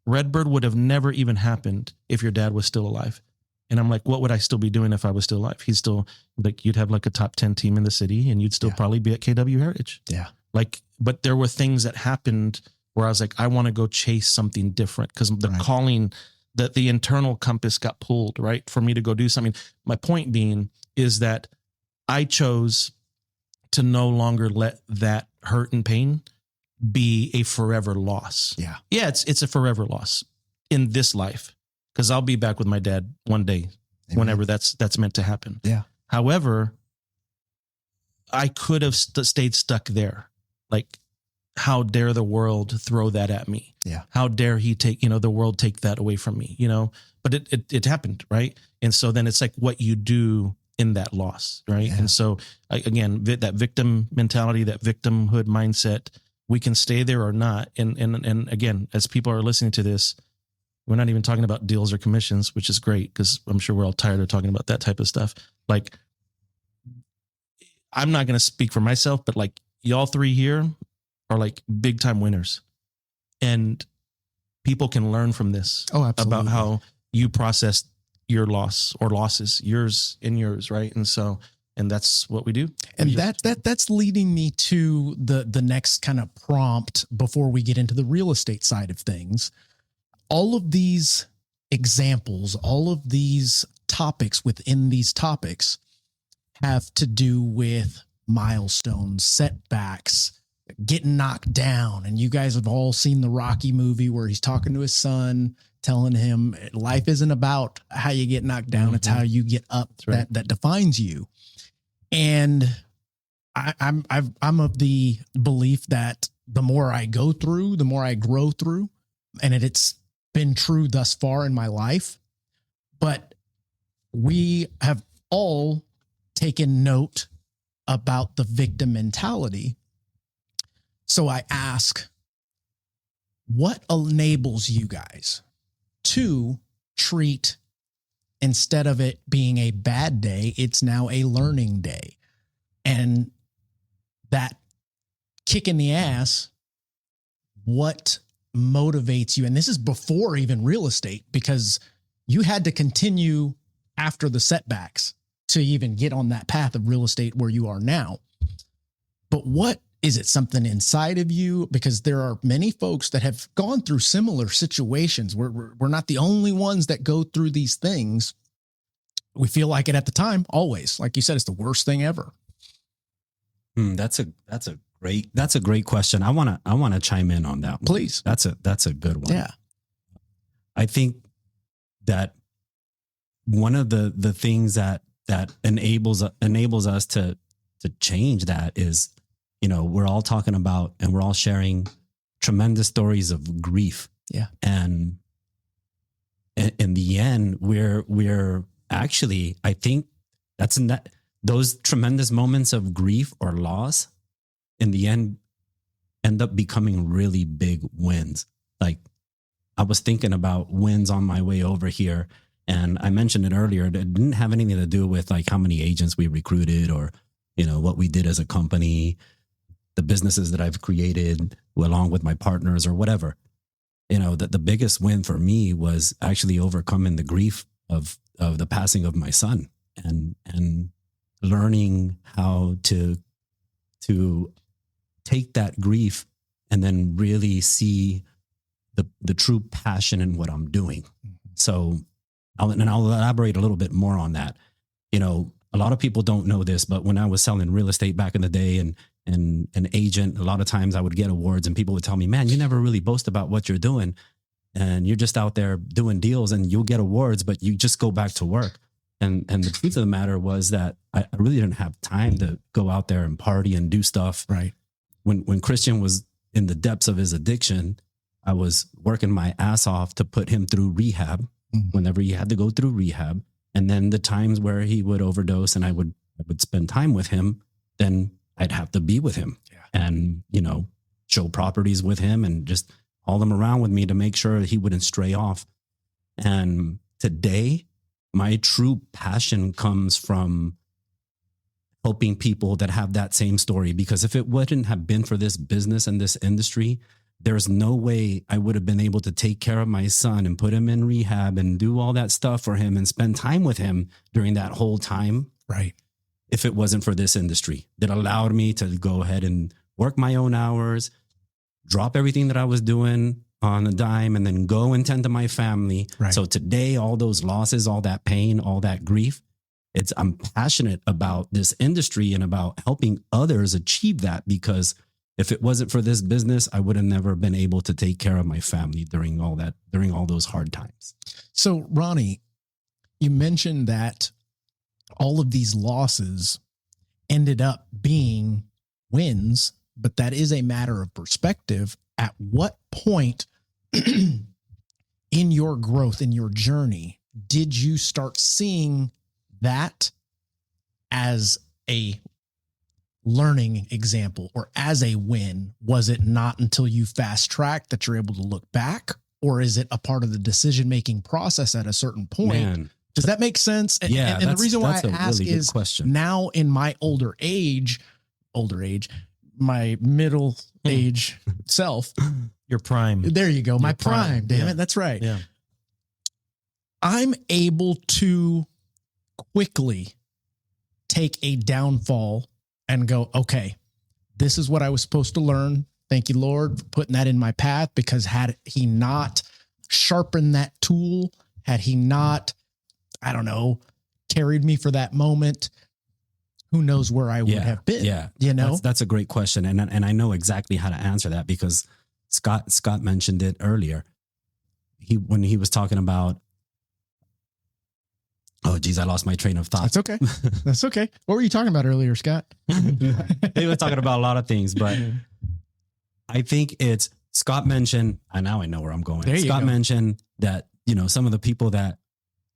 Redbird would have never even happened if your dad was still alive. And I'm like, what would I still be doing if I was still alive? He's still like, you'd have like a top 10 team in the city, and you'd still probably be at KW Heritage. Yeah. Like, but there were things that happened where I was like, I want to go chase something different, because the calling, that the internal compass got pulled, right? For me to go do something. My point being is that I chose to no longer let that hurt and pain be a forever loss. Yeah. Yeah. It's a forever loss in this life, because I'll be back with my dad one day. Amen. Whenever that's meant to happen. Yeah. However, I could have stayed stuck there. Like, how dare the world throw that at me? Yeah. How dare he take, the world take that away from me, but it happened. Right. And so then it's like what you do in that loss. Right. Yeah. And so again, that victim mentality, that victimhood mindset, we can stay there or not. And again, as people are listening to this, we're not even talking about deals or commissions, which is great, because I'm sure we're all tired of talking about that type of stuff. Like, I'm not going to speak for myself, but like y'all three here are like big time winners, and people can learn from this. Oh, absolutely. About how you process your loss or losses, yours and yours. Right. And so, and that's what we do. And that's leading me to the next kind of prompt before we get into the real estate side of things. All of these examples, all of these topics within these topics have to do with milestones, setbacks, getting knocked down. And you guys have all seen the Rocky movie where he's talking to his son, telling him life isn't about how you get knocked down. Mm-hmm. It's how you get up. Right. That defines you. And I'm of the belief that the more I go through, the more I grow through. And it's been true thus far in my life. But we have all taken note about the victim mentality. So I ask, what enables you guys to treat, instead of it being a bad day, it's now a learning day? And that kick in the ass, what motivates you? And this is before even real estate, because you had to continue after the setbacks to even get on that path of real estate where you are now. But what is it? Something inside of you? Because there are many folks that have gone through similar situations. We're not the only ones that go through these things. We feel like it at the time, always. Like you said, it's the worst thing ever. That's a great question. I want to chime in on that one. Please. That's a good one. Yeah. I think that one of the things that enables us to change that is, we're all talking about, and we're all sharing tremendous stories of grief. Yeah. And in the end, we're actually, I think that's in that, those tremendous moments of grief or loss in the end up becoming really big wins. Like, I was thinking about wins on my way over here, and I mentioned it earlier. It didn't have anything to do with like how many agents we recruited or, what we did as a company, the businesses that I've created along with my partners or whatever. The biggest win for me was actually overcoming the grief of the passing of my son, and learning how to take that grief and then really see the true passion in what I'm doing. So I'll elaborate a little bit more on that. A lot of people don't know this, but when I was selling real estate back in the day, and an agent, a lot of times I would get awards and people would tell me, man, you never really boast about what you're doing. And you're just out there doing deals and you'll get awards, but you just go back to work. And the truth of the matter was that I really didn't have time to go out there and party and do stuff. Right. When Christian was in the depths of his addiction, I was working my ass off to put him through rehab whenever he had to go through rehab. And then the times where he would overdose and I would spend time with him, then I'd have to be with him and, show properties with him and just haul them around with me to make sure he wouldn't stray off. And today, my true passion comes from helping people that have that same story. Because if it wouldn't have been for this business and this industry, there's no way I would have been able to take care of my son and put him in rehab and do all that stuff for him and spend time with him during that whole time. Right. If it wasn't for this industry that allowed me to go ahead and work my own hours, drop everything that I was doing on a dime and then go and tend to my family. Right. So today, all those losses, all that pain, all that grief, I'm passionate about this industry and about helping others achieve that, because if it wasn't for this business, I would have never been able to take care of my family during all those hard times. So Ronnie, you mentioned that all of these losses ended up being wins, but that is a matter of perspective. At what point in your growth, in your journey, did you start seeing that as a learning example or as a win? Was it not until you fast tracked that you're able to look back, or is it a part of the decision-making process at a certain point? Man. Does that make sense? Yeah. And the reason why I ask really is question. Now in my older age, my middle age self, Your prime. there you go. My Your prime, damn yeah. it. That's right. Yeah. I'm able to quickly take a downfall and go, okay, this is what I was supposed to learn. Thank you, Lord, for putting that in my path, because had he not sharpened that tool, had he not, I don't know, carried me for that moment, who knows where I would have been. Yeah. That's a great question. And I know exactly how to answer that, because Scott mentioned it earlier. When he was talking about, oh geez, I lost my train of thought. That's okay. That's okay. What were you talking about earlier, Scott? He was talking about a lot of things, but I think Scott mentioned, and now I know where I'm going. There you Scott go. mentioned that, some of the people that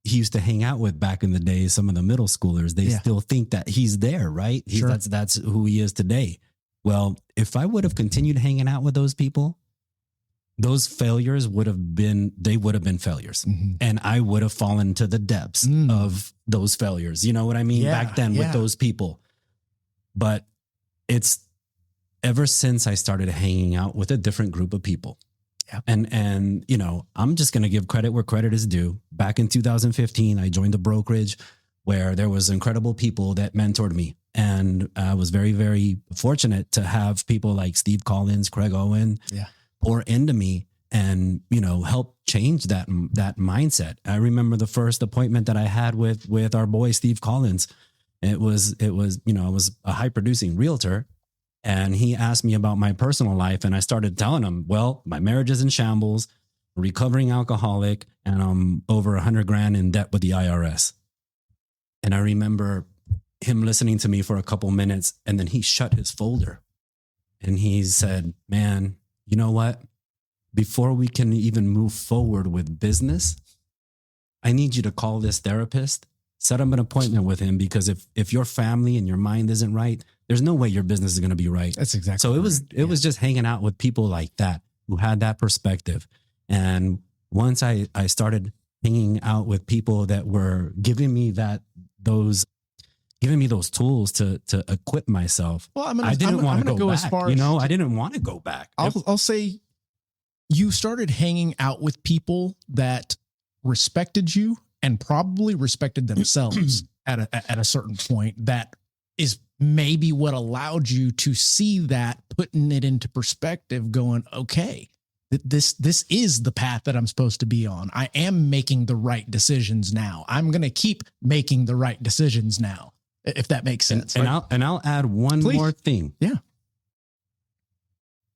he used to hang out with back in the day, some of the middle schoolers, they still think that he's there, right? Sure. That's who he is today. Well, if I would have continued hanging out with those people, those failures would have been failures. Mm-hmm. And I would have fallen to the depths of those failures. You know what I mean? Yeah, Back then with those people. But it's ever since I started hanging out with a different group of people. Yeah. And I'm just going to give credit where credit is due. Back in 2015, I joined a brokerage where there was incredible people that mentored me. And I was very, very fortunate to have people like Steve Collins, Craig Owen, pour into me and, help change that mindset. I remember the first appointment that I had with our boy, Steve Collins. It was, I was a high producing realtor. And he asked me about my personal life, and I started telling him, well, my marriage is in shambles, recovering alcoholic, and I'm over $100,000 in debt with the IRS. And I remember him listening to me for a couple minutes, and then he shut his folder and he said, man, you know what? Before we can even move forward with business, I need you to call this therapist, set up an appointment with him, because if your family and your mind isn't right, there's no way your business is going to be right. That's exactly. So it was just hanging out with people like that who had that perspective. And once I started hanging out with people that were giving me those tools to equip myself. Well, I didn't want to go back. as far I didn't want to go back. I'll say you started hanging out with people that respected you and probably respected themselves at a certain point. That is maybe what allowed you to see that, putting it into perspective, going, okay, this is the path that I'm supposed to be on. I am making the right decisions now. I'm going to keep making the right decisions now, if that makes sense. And I'll add one Please. more thing. Yeah.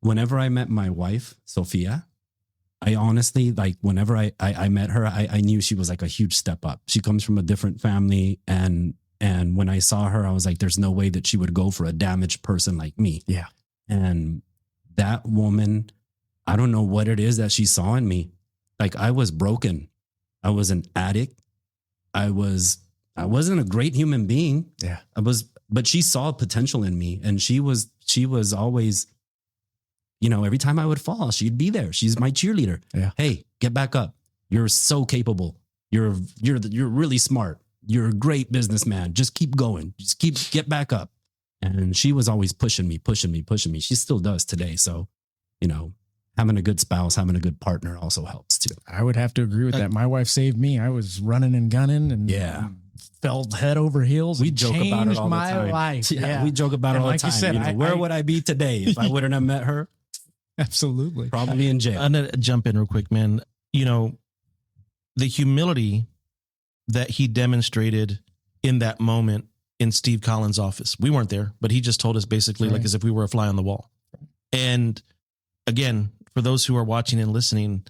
whenever I met my wife, Sophia, I honestly, like, whenever I met her, I knew she was like a huge step up. She comes from a different family. And when I saw her, I was like, there's no way that she would go for a damaged person like me. Yeah. And that woman, I don't know what it is that she saw in me. Like, I was broken. I was an addict. I wasn't a great human being. Yeah. But she saw potential in me, and she was always, you know, every time I would fall, she'd be there. She's my cheerleader. Yeah. Hey, get back up. You're so capable. You're really smart. You're a great businessman. Just keep going. Get back up. And she was always pushing me. She still does today. So, you know, having a good spouse, having a good partner also helps too. I would have to agree with that. My wife saved me. I was running and gunning and fell head over heels. We and joke about it all the my time. life. Yeah, we joke about it And all like the you time. said, You know, where would I be today if I wouldn't have met her? Absolutely. Probably in jail. I'm going to jump in real quick, man. You know, the humility that he demonstrated in that moment in Steve Collins' office. We weren't there, but he just told us basically like as if we were a fly on the wall. And again, for those who are watching and listening,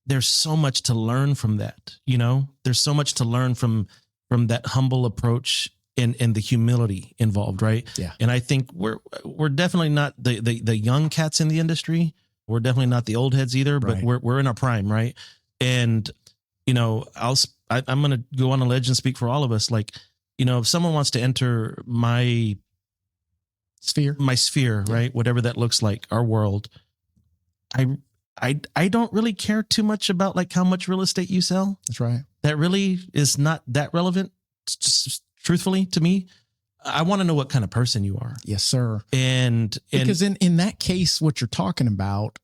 there's so much to learn from that. You know, there's so much to learn from that humble approach and the humility involved. Right. Yeah. And I think we're definitely not the young cats in the industry. We're definitely not the old heads either, but we're in our prime. Right. And, you know, I'm going to go on a ledge and speak for all of us. Like, you know, if someone wants to enter my sphere, right? Whatever that looks like, our world, I don't really care too much about like how much real estate you sell. That's right. That really is not that relevant, truthfully, to me. I want to know what kind of person you are. Yes, sir. And because in that case, what you're talking about,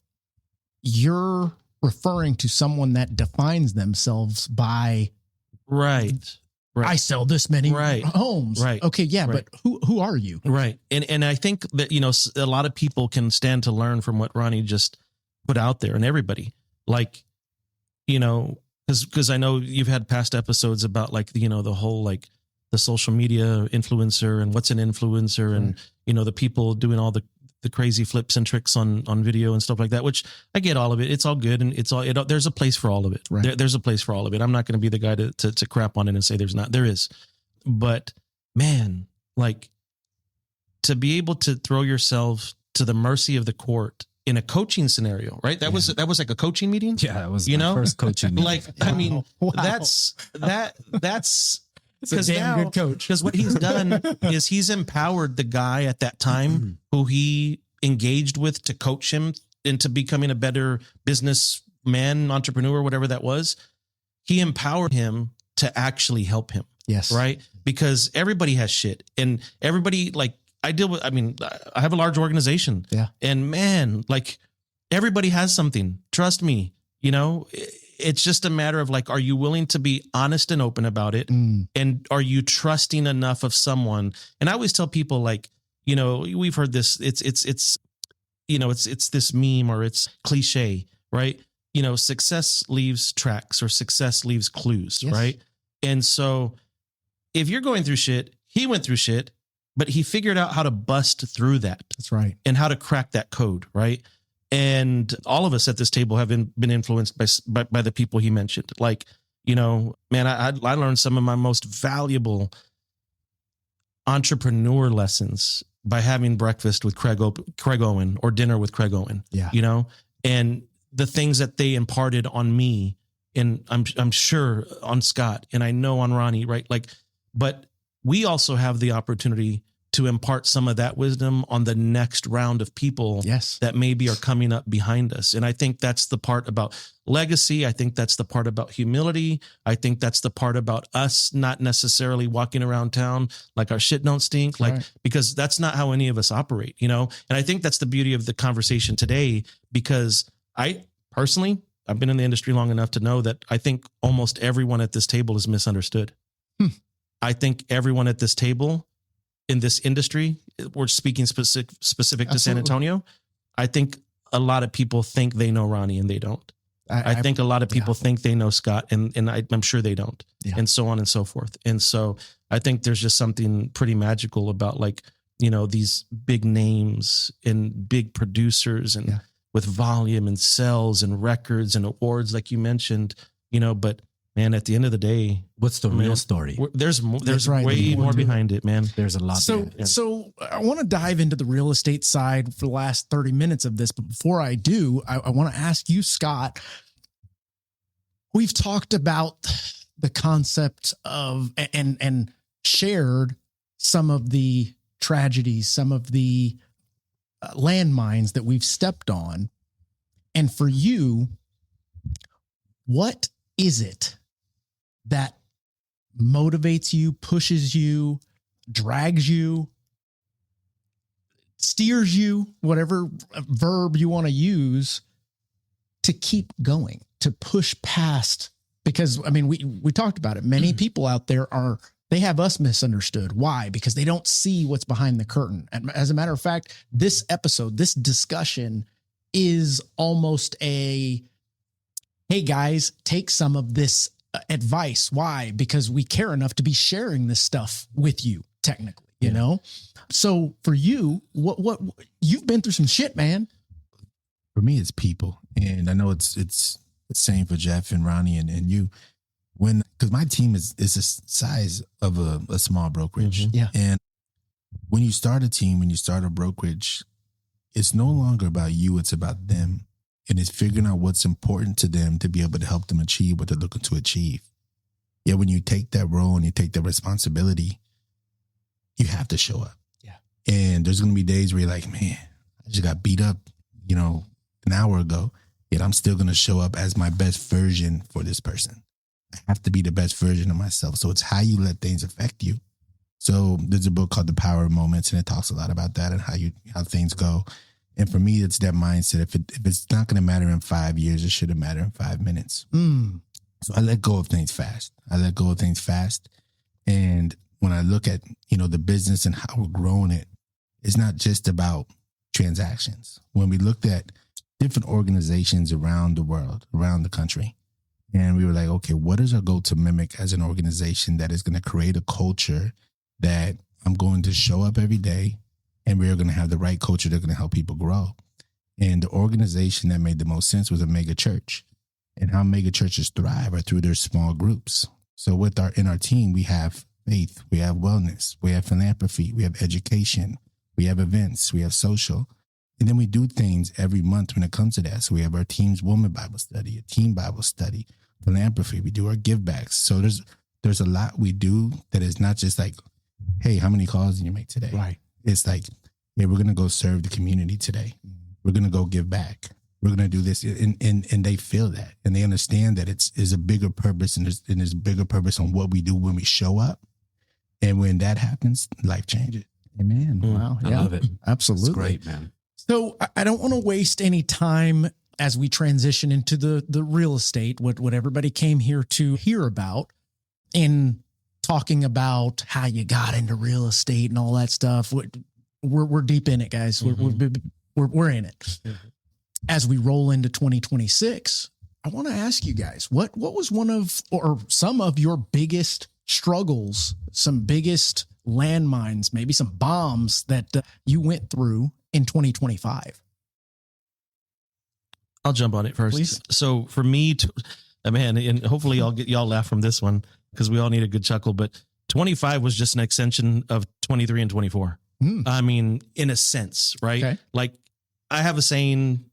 you're referring to someone that defines themselves by right. I sell this many homes. Right. Okay. Yeah. But who are you? Right. And I think that, you know, a lot of people can stand to learn from what Ronnie just put out there, and everybody, like, you know, because I know you've had past episodes about like, you know, the whole, like the social media influencer and what's an influencer and, you know, the people doing all the crazy flips and tricks on video and stuff like that, which I get all of it. It's all good. And there's a place for all of it. Right. There's a place for all of it. I'm not going to be the guy to crap on it and say there's not. There is. But man, like, to be able to throw yourself to the mercy of the court in a coaching scenario, right? That was like a coaching meeting. Yeah, that was my first coaching meeting. Like, I mean, that's It's a damn good coach. Because what he's done is he's empowered the guy at that time who he engaged with to coach him into becoming a better businessman, entrepreneur, whatever that was. He empowered him to actually help him. Yes. Right. Because everybody has shit, and everybody, like, I have a large organization. Yeah. And man, like, everybody has something. Trust me, you know, it's just a matter of like, are you willing to be honest and open about it? And are you trusting enough of someone? And I always tell people, like, you know, we've heard this, it's, you know, it's this meme or it's cliche, right? You know, success leaves tracks or success leaves clues. Yes. Right. And so if you're going through shit, he went through shit, but he figured out how to bust through that. That's right. And how to crack that code. Right. And all of us at this table have been influenced by the people he mentioned. Like, you know, man, I learned some of my most valuable entrepreneur lessons by having breakfast with Craig Owen or dinner with Craig Owen. Yeah. You know, and the things that they imparted on me, and I'm sure on Scott, and I know on Ronnie, right? Like, but we also have the opportunity to impart some of that wisdom on the next round of people that maybe are coming up behind us. And I think that's the part about legacy. I think that's the part about humility. I think that's the part about us not necessarily walking around town like our shit don't stink, like, because that's not how any of us operate, you know? And I think that's the beauty of the conversation today, because I personally, I've been in the industry long enough to know that I think almost everyone at this table is misunderstood. I think everyone at this table in this industry, we're speaking specific to San Antonio. I think a lot of people think they know Ronnie and they don't. I think a lot of people think they know Scott and I'm sure they don't, and so on and so forth. And so I think there's just something pretty magical about, like, these big names and big producers and with volume and sales and records and awards, like you mentioned, but man, at the end of the day, what's the real story? There's way more behind it, man. There's a lot. So I want to dive into the real estate side for the last 30 minutes of this. But before I do, I want to ask you, Scott, we've talked about the concept of and shared some of the tragedies, some of the landmines that we've stepped on. And for you, what is it that motivates you, pushes you, drags you, steers you, whatever verb you want to use, to keep going, to push past? Because I mean, we talked about it. Many people out there they have us misunderstood. Why? Because they don't see what's behind the curtain. And as a matter of fact, this episode, this discussion is almost hey guys, take some of this advice. Why? Because we care enough to be sharing this stuff with you, technically, you know? So for you, what you've been through some shit, man. For me, it's people. And I know it's the same for Jeff and Ronnie and you. Because my team is the size of a small brokerage. Mm-hmm. Yeah. And when you start a team, when you start a brokerage, it's no longer about you, it's about them. And it's figuring out what's important to them to be able to help them achieve what they're looking to achieve. Yeah, when you take that role and you take that responsibility, you have to show up. Yeah. And there's going to be days where you're like, man, I just got beat up, an hour ago, yet I'm still going to show up as my best version for this person. I have to be the best version of myself. So it's how you let things affect you. So there's a book called The Power of Moments, and it talks a lot about that and how things go. And for me, it's that mindset. If it's not going to matter in 5 years, it shouldn't matter in 5 minutes. So I let go of things fast. And when I look at, the business and how we're growing it, it's not just about transactions. When we looked at different organizations around the world, around the country, and we were like, okay, what is our goal to mimic as an organization that is going to create a culture that I'm going to show up every day, and we're going to have the right culture that's going to help people grow? And the organization that made the most sense was a mega church. And how mega churches thrive are through their small groups. So in our team, we have faith, we have wellness, we have philanthropy, we have education, we have events, we have social. And then we do things every month when it comes to that. So we have our team's woman Bible study, a team Bible study, philanthropy. We do our give backs. So there's a lot we do that is not just like, hey, how many calls did you make today? Right. It's like, yeah, we're going to go serve the community today. We're going to go give back. We're going to do this. And they feel that. And they understand that it's a bigger purpose, and there's a bigger purpose on what we do when we show up. And when that happens, life changes. Amen. Wow. I love it. Absolutely. It's great, man. So I don't want to waste any time as we transition into the real estate, what everybody came here to hear about, in talking about how you got into real estate and all that stuff. We're deep in it, guys. We're in it. Mm-hmm. As we roll into 2026, I want to ask you guys, what was one of, or some of your biggest struggles, some biggest landmines, maybe some bombs that you went through in 2025? I'll jump on it first. Please. So for me, man, and hopefully y'all laugh from this one, because we all need a good chuckle, but 25 was just an extension of 23 and 24. I mean, in a sense, right? Okay. Like, I have a saying,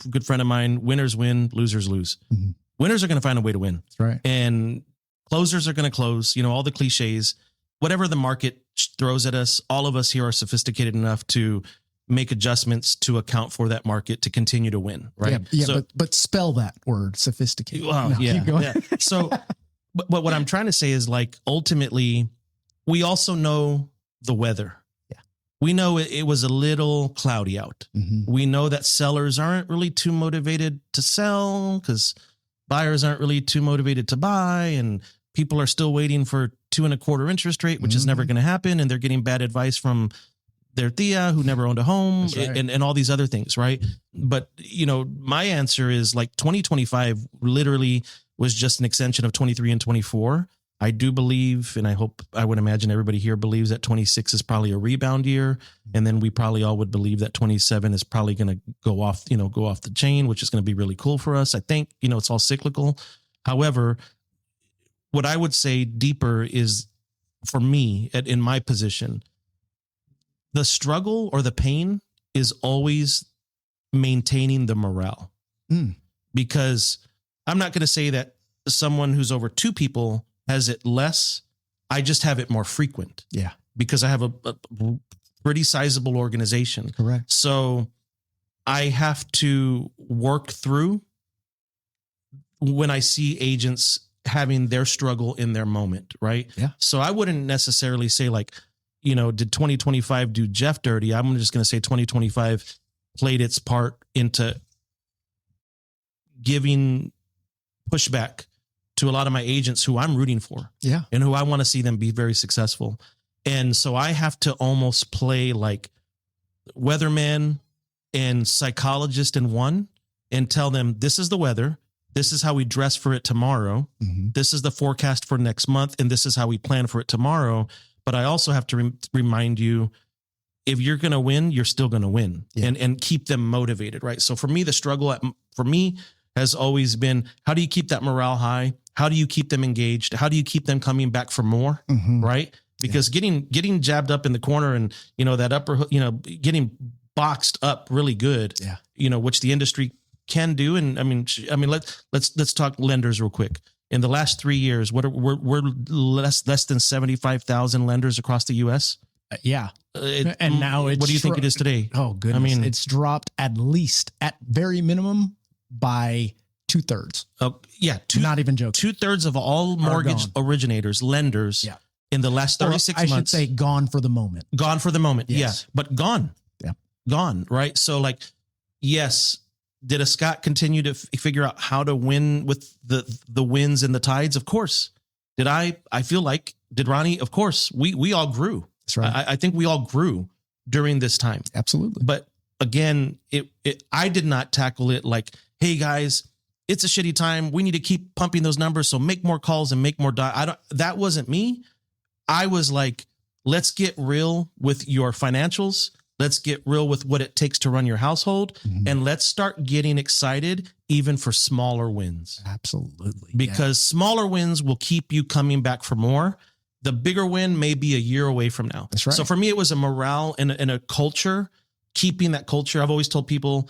good friend of mine, winners win, losers lose. Mm-hmm. Winners are going to find a way to win. That's right. And closers are going to close, all the cliches, whatever the market throws at us. All of us here are sophisticated enough to make adjustments to account for that market to continue to win. Right. Yeah. So, but spell that word, sophisticated. well, No, yeah. keep going. Yeah. So, but what I'm trying to say is, like, ultimately, we also know the weather. We know it was a little cloudy out. Mm-hmm. We know that sellers aren't really too motivated to sell, because buyers aren't really too motivated to buy, and people are still waiting for 2.25% interest rate, which is never going to happen. And they're getting bad advice from their tia who never owned a home. That's right. and all these other things. Right. But, my answer is, like, 2025 literally was just an extension of 23 and 24. I do believe, and I would imagine everybody here believes that 26 is probably a rebound year. And then we probably all would believe that 27 is probably going to go off the chain, which is going to be really cool for us. I think, it's all cyclical. However, what I would say deeper is, for me, in my position, the struggle or the pain is always maintaining the morale. Because I'm not going to say that someone who's over 2 people has it less. I just have it more frequent. Yeah. Because I have a pretty sizable organization. Correct. So I have to work through when I see agents having their struggle in their moment, right? Yeah. So I wouldn't necessarily say like, did 2025 do Jeff dirty? I'm just going to say 2025 played its part into giving pushback to a lot of my agents who I'm rooting for. Yeah. And who I want to see them be very successful. And so I have to almost play like weatherman and psychologist in one and tell them, this is the weather. This is how we dress for it tomorrow. This is the forecast for next month. And this is how we plan for it tomorrow. But I also have to remind you, if you're going to win, you're still going to win. And keep them motivated, right? So for me, the struggle for me has always been, how do you keep that morale high? How do you keep them engaged? How do you keep them coming back for more? Right? Because getting jabbed up in the corner and, that upper, getting boxed up really good, which the industry can do. And I mean, let's talk lenders real quick. In the last 3 years, we're less than 75,000 lenders across the U.S. And now it's, what do you think it is today? Oh goodness. I mean, it's dropped at very minimum by 2/3. Not even joking. 2/3 of all mortgage originators, lenders, in the last 36 months. I should say gone for the moment. Gone for the moment. Yes. Yeah. But gone. Yeah. Gone. Right. So like, yes. Did a Scott continue to figure out how to win with the winds and the tides? Of course. Did Ronnie? Of course. We all grew. That's right. I think we all grew during this time. Absolutely. But again, I did not tackle it like, hey guys, it's a shitty time. We need to keep pumping those numbers. So make more calls and make more. That wasn't me. I was like, let's get real with your financials. Let's get real with what it takes to run your household. And let's start getting excited even for smaller wins. Absolutely. Because smaller wins will keep you coming back for more. The bigger win may be a year away from now. That's right. So for me, it was a morale and a culture, keeping that culture. I've always told people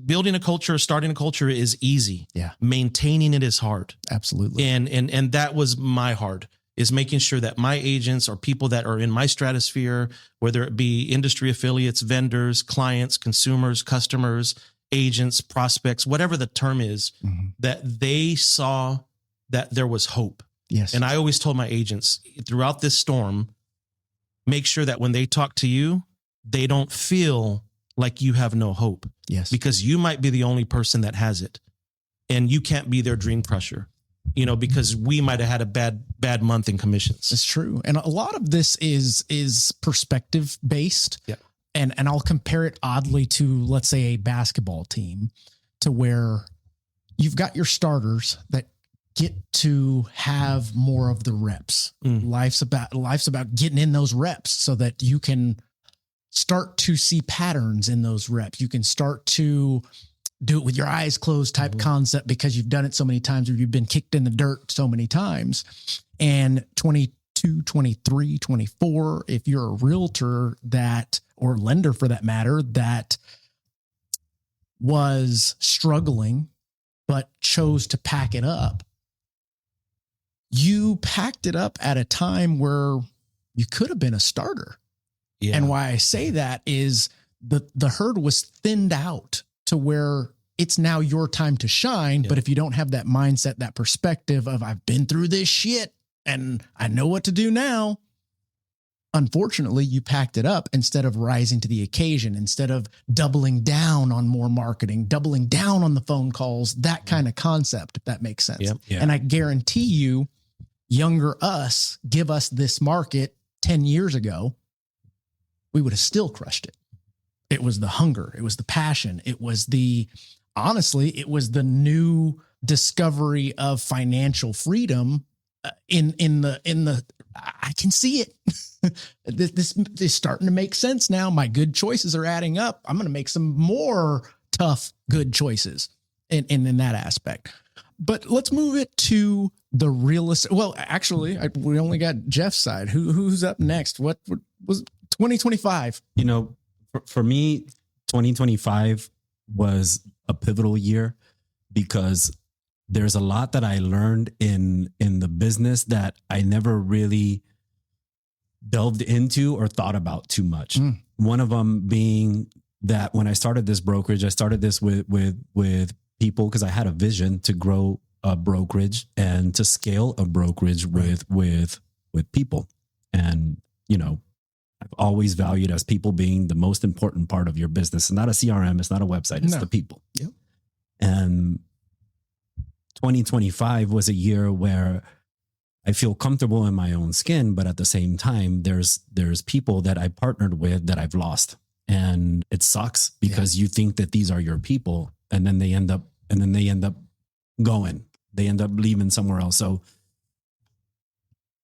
building a culture, starting a culture is easy. Yeah. Maintaining it is hard. Absolutely. And that was my hard. Is making sure that my agents or people that are in my stratosphere, whether it be industry affiliates, vendors, clients, consumers, customers, agents, prospects, whatever the term is, that they saw that there was hope. Yes. And I always told my agents throughout this storm, make sure that when they talk to you, they don't feel like you have no hope. Yes. Because you might be the only person that has it and you can't be their dream crusher. Because we might have had a bad month in commissions. It's true. And a lot of this is perspective based. Yeah. And I'll compare it oddly to, let's say, a basketball team, to where you've got your starters that get to have more of the reps. Life's about getting in those reps so that you can start to see patterns in those reps. You can start to do it with your eyes closed type concept because you've done it so many times, or you've been kicked in the dirt so many times. And 22, 23, 24, if you're a realtor or lender for that matter, that was struggling, but chose to pack it up. You packed it up at a time where you could have been a starter. Yeah. And why I say that is the herd was thinned out to where it's now your time to shine. Yeah. But if you don't have that mindset, that perspective of I've been through this shit and I know what to do now, unfortunately, you packed it up instead of rising to the occasion, instead of doubling down on more marketing, doubling down on the phone calls, that kind of concept, if that makes sense. Yep. Yeah. And I guarantee you, younger us, give us this market 10 years ago, we would have still crushed it. It was the hunger. It was the passion. It was honestly, it was the new discovery of financial freedom I can see it. This is starting to make sense now. My good choices are adding up. I'm going to make some more tough, good choices in that aspect. But let's move it to the real estate. Well, actually, we only got Jeff's side. Who's up next? What was 2025? You know, for me, 2025 was a pivotal year because there's a lot that I learned in the business that I never really delved into or thought about too much. One of them being that when I started this brokerage, I started this with people because I had a vision to grow a brokerage and to scale a brokerage with people. And, you know, I've always valued as people being the most important part of your business. It's not a CRM. It's not a website. It's the people. Yep. And 2025 was a year where I feel comfortable in my own skin, but at the same time, there's people that I partnered with that I've lost. And it sucks because you think that these are your people and then they end up going. They end up leaving somewhere else. So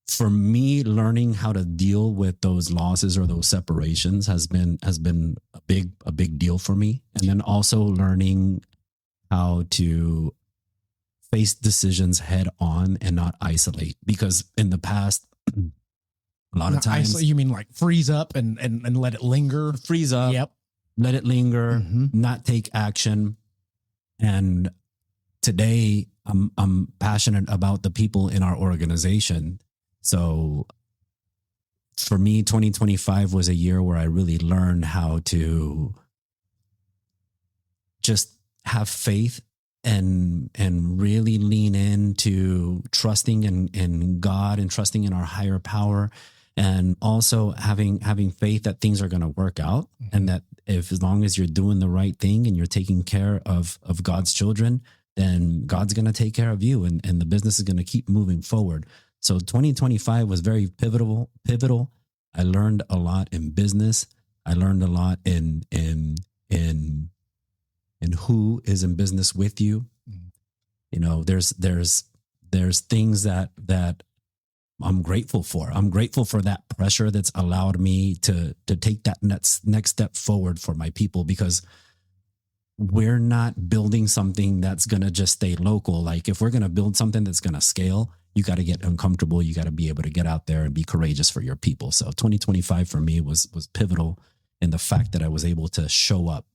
for me, learning how to deal with those losses or those separations has been a big deal for me. And then also learning how to face decisions head on and not isolate, because in the past, a lot of times you mean like freeze up and let it linger, freeze up, let it linger, not take action. And today I'm passionate about the people in our organization. So for me, 2025 was a year where I really learned how to just have faith and really lean into trusting in God and trusting in our higher power, and also having faith that things are going to work out, and that as long as you're doing the right thing and you're taking care of God's children, then God's going to take care of you, and the business is going to keep moving forward. So 2025 was very pivotal. I learned a lot in business. I learned a lot in who is in business with you. You know, there's things that I'm grateful for. I'm grateful for that pressure that's allowed me to take that next step forward for my people, because we're not building something that's going to just stay local. Like if we're going to build something that's going to scale, you got to get uncomfortable. You got to be able to get out there and be courageous for your people. So 2025 for me was pivotal in the fact that I was able to show up.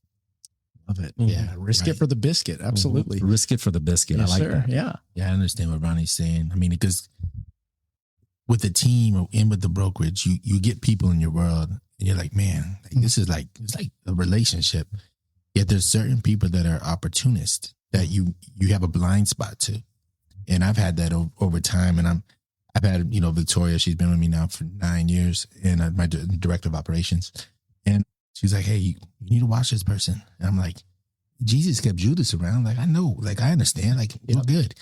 Love it. Yeah. Risk it for the biscuit. Absolutely. Risk it for the biscuit. Yes, I like sir. that. Yeah. Yeah, I understand what Ronnie's saying. I mean, because with the team and with the brokerage, you get people in your world and you're like, man, this is like, it's like a relationship. Yet there's certain people that are opportunists that you have a blind spot to. And I've had that over time. And I've had, Victoria, she's been with me now for 9 years, and my director of operations. And she's like, hey, you need to watch this person. And I'm like, Jesus kept Judas around. Like, I know, like, I understand, like, it's good.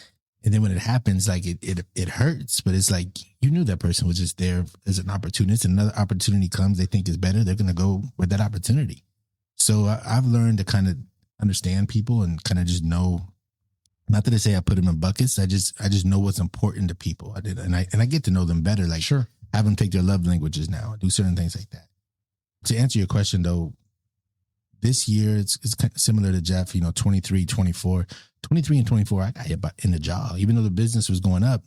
And then when it happens, like it hurts, but it's like, you knew that person was just there as an opportunist, and another opportunity comes, they think is better, they're going to go with that opportunity. So I've learned to kind of understand people and kind of just know, not that I say I put them in buckets. I just know what's important to people. And I get to know them better. Like, sure, have them take their love languages now, do certain things like that. To answer your question though, this year it's kind of similar to Jeff, 23, 24. 23 and 24, I got hit in the jaw. Even though the business was going up,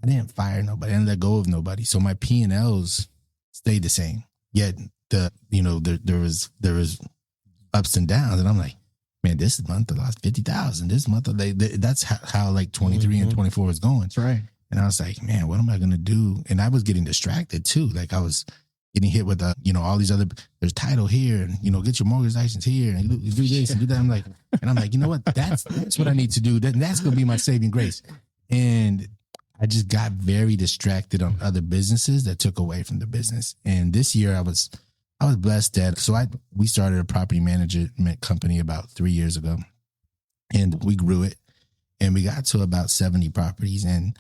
I didn't fire nobody. I didn't let go of nobody. So my P&Ls stayed the same. Yet there was ups and downs. And I'm like, man, this month I lost 50,000. This month, that's how like 23 and 24 was going. That's right. And I was like, man, what am I going to do? And I was getting distracted too. Like I was getting hit with all these other, there's title here, and get your mortgage license here, and do this and do that. I'm like, you know what? That's what I need to do. That's going to be my saving grace. And I just got very distracted on other businesses that took away from the business. And this year I was blessed that, we started a property management company about 3 years ago, and we grew it, and we got to about 70 properties, and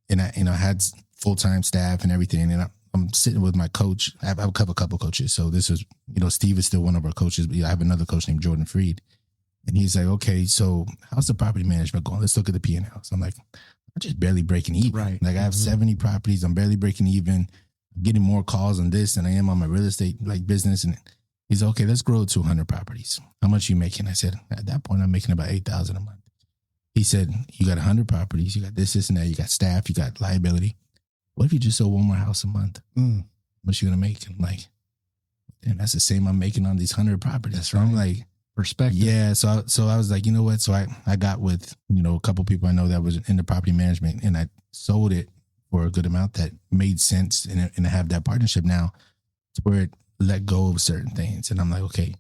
I had full-time staff and everything. And I'm sitting with my coach. I have a couple coaches. So this is, Steve is still one of our coaches, but I have another coach named Jordan Freed. And he's like, okay, so how's the property management going? Let's look at the P&Ls. I'm like, I'm just barely breaking even. Right. Like I have 70 properties. I'm barely breaking even. I'm getting more calls on this than I am on my real estate like business. And he's okay, let's grow to 100 properties. How much are you making? I said, at that point, I'm making about $8,000 a month. He said, you got 100 properties. You got this, and that. You got staff. You got liability. What if you just sold one more house a month? What's you going to make? I'm like, damn, that's the same I'm making on these 100 properties. That's right. I'm like, perspective. Yeah. So I was like, you know what? So I got with, a couple people I know that was in the property management, and I sold it for a good amount that made sense, and to have that partnership now to where it let go of certain things. And I'm like, okay,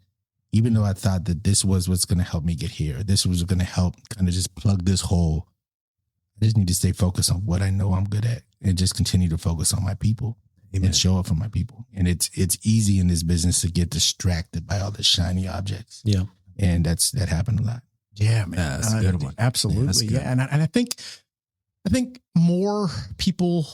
even though I thought that this was what's going to help me get here, this was going to help kind of just plug this hole, I just need to stay focused on what I know I'm good at and just continue to focus on my people. Amen. And show up for my people. And it's easy in this business to get distracted by all the shiny objects. Yeah. And that happened a lot. Yeah, man. That's a good one. Absolutely. Yeah. And I think more people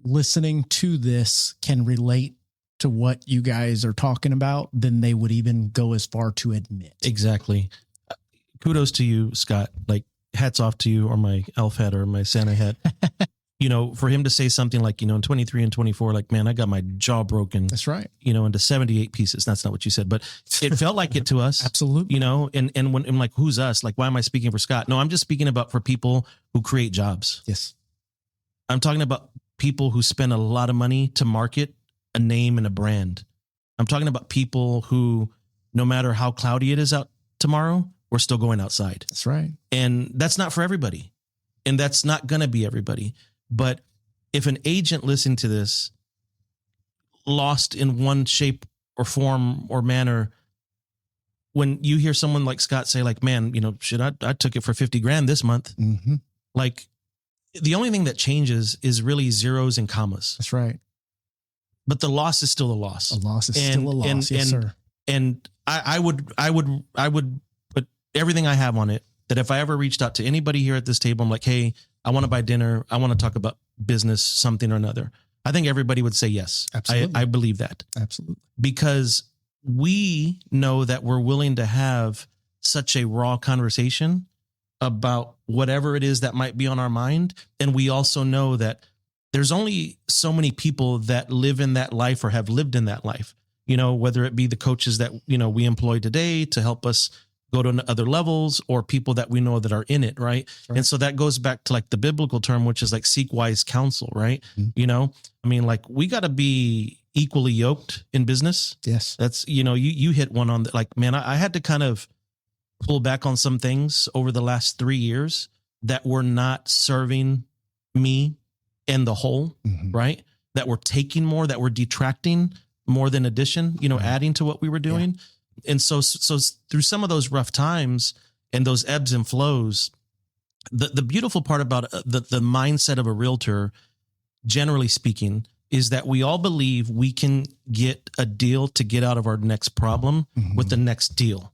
listening to this can relate to what you guys are talking about than they would even go as far to admit. Exactly. Kudos to you, Scott. Like, hats off to you, or my elf hat or my Santa hat. For him to say something like, in 23 and 24, like, man, I got my jaw broken. That's right. Into 78 pieces. That's not what you said, but it felt like it to us. Absolutely. And when I'm like, who's us? Like, why am I speaking for Scott? No, I'm just speaking about for people who create jobs. Yes. I'm talking about people who spend a lot of money to market a name and a brand. I'm talking about people who, no matter how cloudy it is out tomorrow, we're still going outside. That's right. And that's not for everybody. And that's not going to be everybody. But if an agent listening to this, lost in one shape or form or manner, when you hear someone like Scott say, like, man, shit, I took it for 50 grand this month. Mm-hmm. Like, the only thing that changes is really zeros and commas. That's right. But the loss is still a loss. A loss is still a loss. Yes, sir. And I would put everything I have on it, that if I ever reached out to anybody here at this table, I'm like, hey, I want to buy dinner. I want to talk about business, something or another. I think everybody would say yes. Absolutely. I believe that. Absolutely. Because we know that we're willing to have such a raw conversation about whatever it is that might be on our mind. And we also know that there's only so many people that live in that life or have lived in that life, whether it be the coaches that, we employ today to help us go to other levels, or people that we know that are in it. Right. And so that goes back to like the biblical term, which is like seek wise counsel. Right. Mm-hmm. Like, we got to be equally yoked in business. Yes. That's, you hit one on like, man, I had to kind of pull back on some things over the last 3 years that were not serving me and the whole, mm-hmm. right? That were taking more, that were detracting more than addition, adding to what we were doing. Yeah. And so through some of those rough times and those ebbs and flows, the beautiful part about the mindset of a realtor, generally speaking, is that we all believe we can get a deal to get out of our next problem mm-hmm. with the next deal,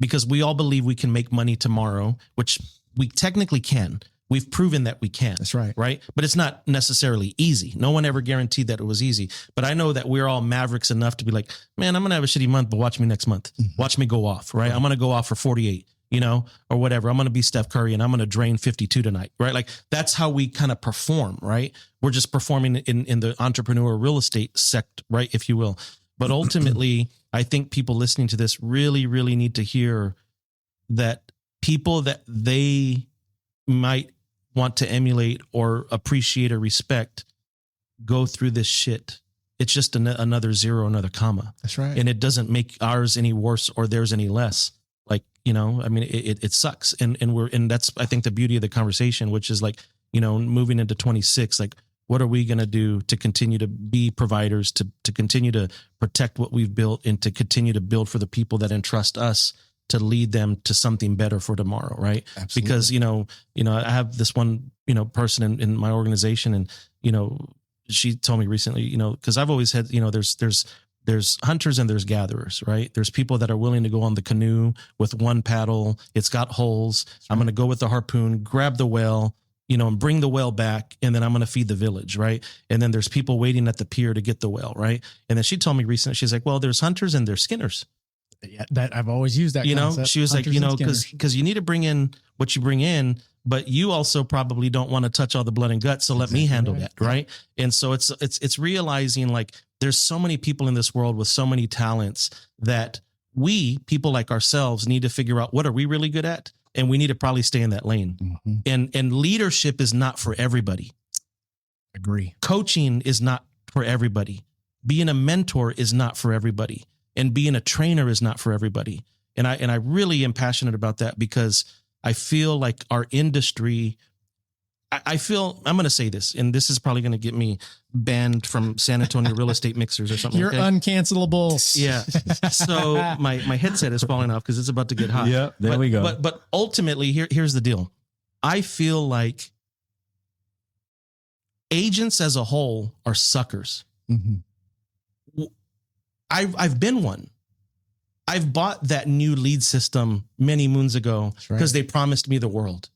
because we all believe we can make money tomorrow, which we technically can. We've proven that we can. That's right. Right. But it's not necessarily easy. No one ever guaranteed that it was easy. But I know that we're all mavericks enough to be like, man, I'm going to have a shitty month, but watch me next month. Mm-hmm. Watch me go off. Right. I'm going to go off for 48, or whatever. I'm going to be Steph Curry and I'm going to drain 52 tonight. Right. Like, that's how we kind of perform. Right. We're just performing in the entrepreneur real estate sect, right, if you will. But ultimately, I think people listening to this really, really need to hear that people that they might want to emulate or appreciate or respect go through this shit. It's just another zero, another comma. That's right. And it doesn't make ours any worse or theirs any less. Like, it sucks. And that's, I think, the beauty of the conversation, which is like, moving into 26, like, what are we going to do to continue to be providers, to continue to protect what we've built, and to continue to build for the people that entrust us to lead them to something better for tomorrow. Right. Absolutely. Because, I have this one, person in my organization, and, she told me recently, cause I've always had, there's hunters and there's gatherers, right? There's people that are willing to go on the canoe with one paddle. It's got holes. Right. I'm going to go with the harpoon, grab the whale, and bring the whale back, and then I'm going to feed the village, right? And then there's people waiting at the pier to get the whale, right? And then she told me recently, she's like, well, there's hunters and there's skinners. Yeah, that I've always used that. You know, concept. she was like, Hunters you know, and skinners. because you need to bring in what you bring in, but you also probably don't want to touch all the blood and guts. So let me handle that. Right. And so it's realizing like there's so many people in this world with so many talents that we, people like ourselves, need to figure out what are we really good at. And we need to probably stay in that lane. Mm-hmm. And leadership is not for everybody. Agree. Coaching is not for everybody. Being a mentor is not for everybody. And being a trainer is not for everybody. And I really am passionate about that because I feel like our industry, I feel, I'm going to say this, and this is probably going to get me banned from San Antonio real estate mixers or something. You're uncancelable. Yeah. So my headset is falling off because it's about to get hot. Yeah, there we go. But ultimately, here's the deal. I feel like agents as a whole are suckers. Mm-hmm. I've been one. I've bought that new lead system many moons ago because they promised me the world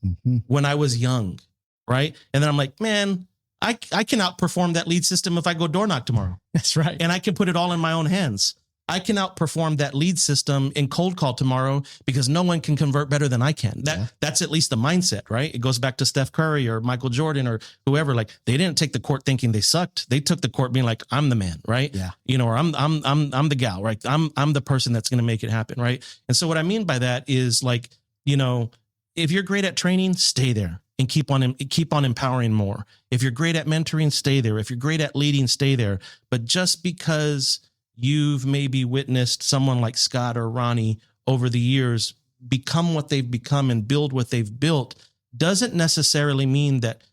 when I was young, right? And then I'm like, man, I can outperform that lead system if I go door knock tomorrow. That's right. And I can put it all in my own hands. I can outperform that lead system in cold call tomorrow because no one can convert better than I can. That's at least the mindset, right? It goes back to Steph Curry or Michael Jordan or whoever. Like they didn't take the court thinking they sucked. They took the court being like, I'm the man, right? Yeah. You know, or I'm the gal, right? I'm the person that's going to make it happen, right? And so what I mean by that is like, you know, if you're great at training, stay there and keep on empowering more. If you're great at mentoring, stay there. If you're great at leading, stay there. But just because you've maybe witnessed someone like Scott or Ronnie over the years become what they've become and build what they've built doesn't necessarily mean that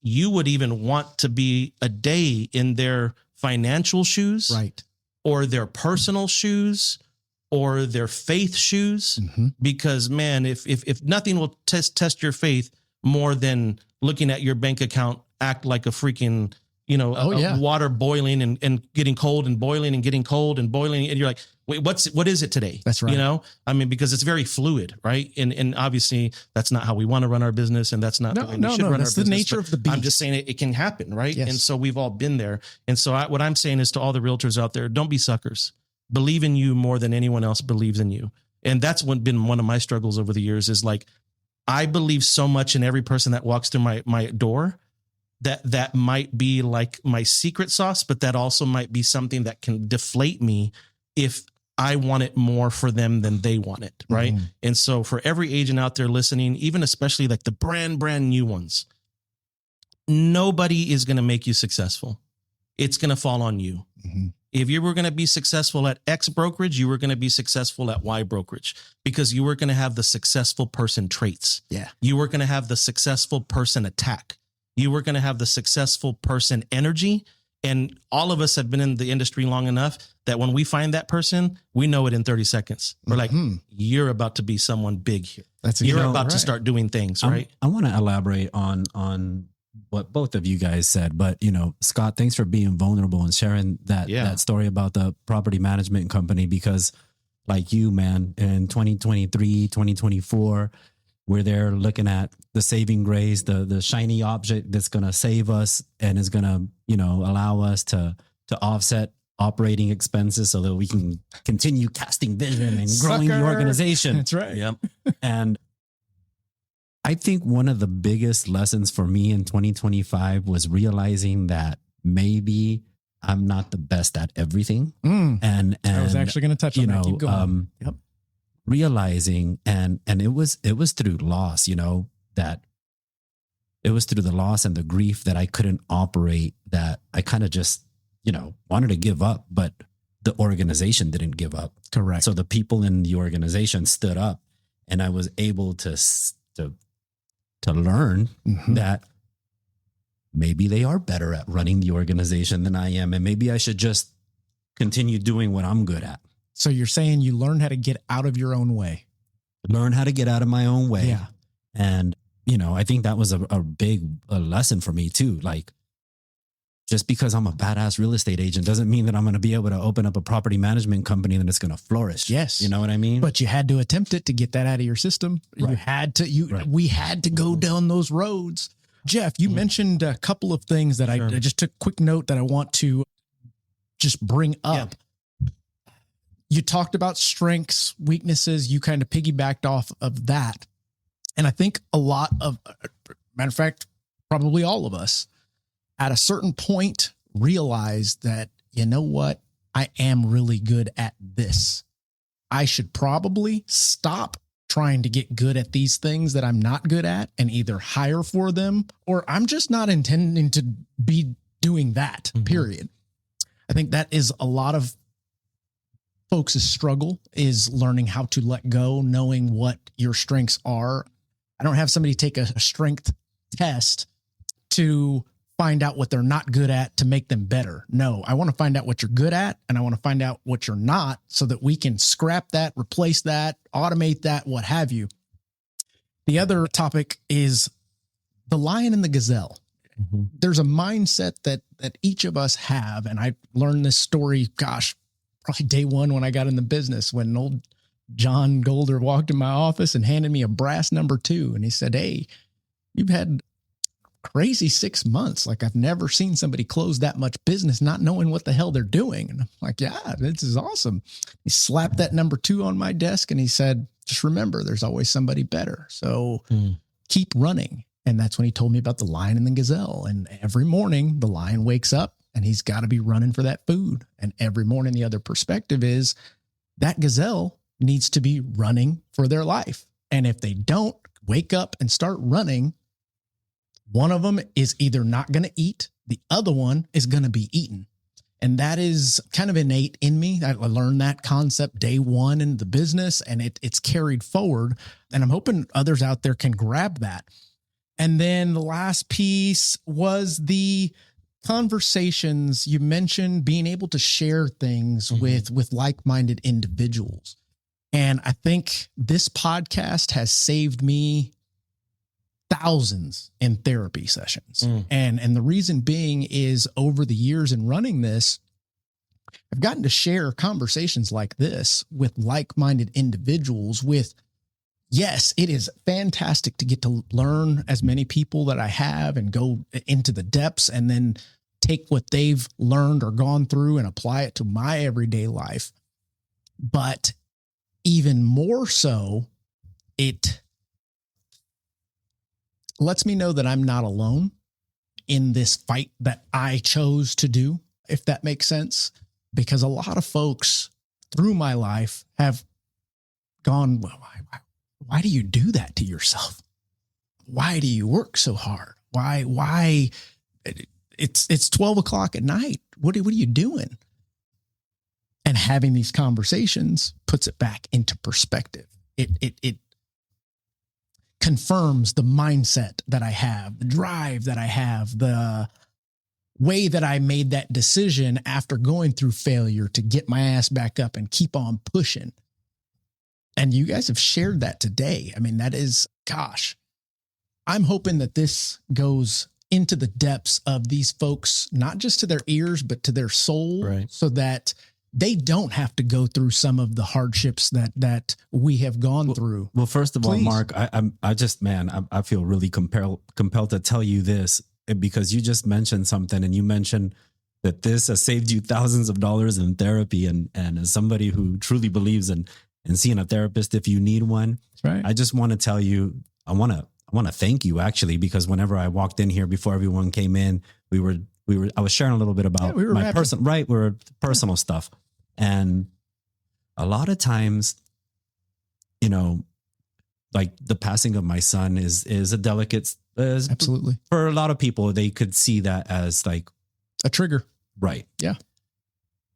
you would even want to be a day in their financial shoes, Right. or their personal shoes or their faith shoes. Because man, if nothing will test your faith more than looking at your bank account act like a freaking, you know, water boiling and getting cold and boiling and getting cold and boiling. And you're like, wait, what is it today? That's right. You know, I mean, because it's very fluid, right? And obviously that's not how we want to run our business. And that's not the way we should run our business. That's the nature of the beast. I'm just saying it can happen, right? Yes. And so we've all been there. And so what I'm saying is to all the realtors out there, don't be suckers. Believe in you more than anyone else believes in you. And that's been one of my struggles over the years is like, I believe so much in every person that walks through my door that might be like my secret sauce, but that also might be something that can deflate me if I want it more for them than they want it. Right. And so for every agent out there listening, even especially like the brand new ones, nobody is going to make you successful. It's going to fall on you. If you were going to be successful at X brokerage, you were going to be successful at Y brokerage because you were going to have the successful person traits. Yeah. You were going to have the successful person attack. You were going to have the successful person energy. And all of us have been in the industry long enough that when we find that person, we know it in 30 seconds. We're like, you're about to be someone big here. You're about to start doing things, right? I want to elaborate on what both of you guys said, but you know, Scott, thanks for being vulnerable and sharing that story about the property management company, because like you, man, in 2023, 2024, we're there looking at the saving grace, the shiny object that's going to save us and is going to, you know, allow us to offset operating expenses so that we can continue casting vision and growing the organization. That's right. Yep. And I think one of the biggest lessons for me in 2025 was realizing that maybe I'm not the best at everything. And I was actually going to touch on that. Keep going. Realizing and it was through loss, you know, that it was through the loss and the grief that I couldn't operate, that I kind of just, you know, wanted to give up, but the organization didn't give up. Correct. So the people in the organization stood up, and I was able to learn that maybe they are better at running the organization than I am. And maybe I should just continue doing what I'm good at. So you're saying you learn how to get out of your own way. Learn how to get out of my own way. Yeah. And, you know, I think that was a big lesson for me too. Like, just because I'm a badass real estate agent doesn't mean that I'm going to be able to open up a property management company and it's going to flourish. Yes. You know what I mean? But you had to attempt it to get that out of your system. Right. We had to go down those roads. Jeff, you mentioned a couple of things that I just took quick note that I want to just bring up. you talked about strengths, weaknesses. You kind of piggybacked off of that. And I think a lot of, matter of fact, probably all of us at a certain point realize that, you know what? I am really good at this. I should probably stop trying to get good at these things that I'm not good at and either hire for them, or I'm just not intending to be doing that, period. I think that is a lot of folks' struggle, is learning how to let go, knowing what your strengths are. I don't have somebody take a strength test to find out what they're not good at to make them better. No, I want to find out what you're good at, and I want to find out what you're not, so that we can scrap that, replace that, automate that, what have you. The other topic is the lion and the gazelle. There's a mindset that each of us have. And I learned this story, probably day one when I got in the business, when old John Golder walked in my office and handed me a brass number 2. And he said, "Hey, you've had crazy 6 months. Like, I've never seen somebody close that much business not knowing what the hell they're doing." And I'm like, "Yeah, this is awesome." He slapped that number 2 on my desk and he said, "Just remember, there's always somebody better. So keep running." And that's when he told me about the lion and the gazelle. And every morning the lion wakes up and he's got to be running for that food. And every morning the other perspective is that gazelle needs to be running for their life. And if they don't wake up and start running, one of them is either not going to eat, the other one is going to be eaten. And that is kind of innate in me. I learned that concept day one in the business, and it's carried forward. And I'm hoping others out there can grab that. And then the last piece was the conversations. You mentioned being able to share things with like-minded individuals. And I think this podcast has saved me thousands in therapy sessions. And the reason being is, over the years in running this, I've gotten to share conversations like this with like-minded individuals. Yes, it is fantastic to get to learn as many people that I have and go into the depths and then take what they've learned or gone through and apply it to my everyday life. But even more so, it lets me know that I'm not alone in this fight that I chose to do, if that makes sense. Because a lot of folks through my life have gone, "Well, why do you do that to yourself? Why do you work so hard? Why it's 12 o'clock at night. What are you doing?" And having these conversations puts it back into perspective. It confirms the mindset that I have, the drive that I have, the way that I made that decision after going through failure to get my ass back up and keep on pushing. And you guys have shared that today. I mean, that is, I'm hoping that this goes into the depths of these folks, not just to their ears, but to their soul, right, so that they don't have to go through some of the hardships that we have gone through. Well, first of all, Mark, I feel really compelled to tell you this, because you just mentioned something, and you mentioned that this has saved you thousands of dollars in therapy. And as somebody who truly believes in seeing a therapist if you need one, that's right, I just want to tell you, I want to thank you, actually, because whenever I walked in here before everyone came in, I was sharing a little bit about my personal stuff. And a lot of times, like the passing of my son is a delicate, absolutely, for a lot of people, they could see that as like a trigger. Right. Yeah.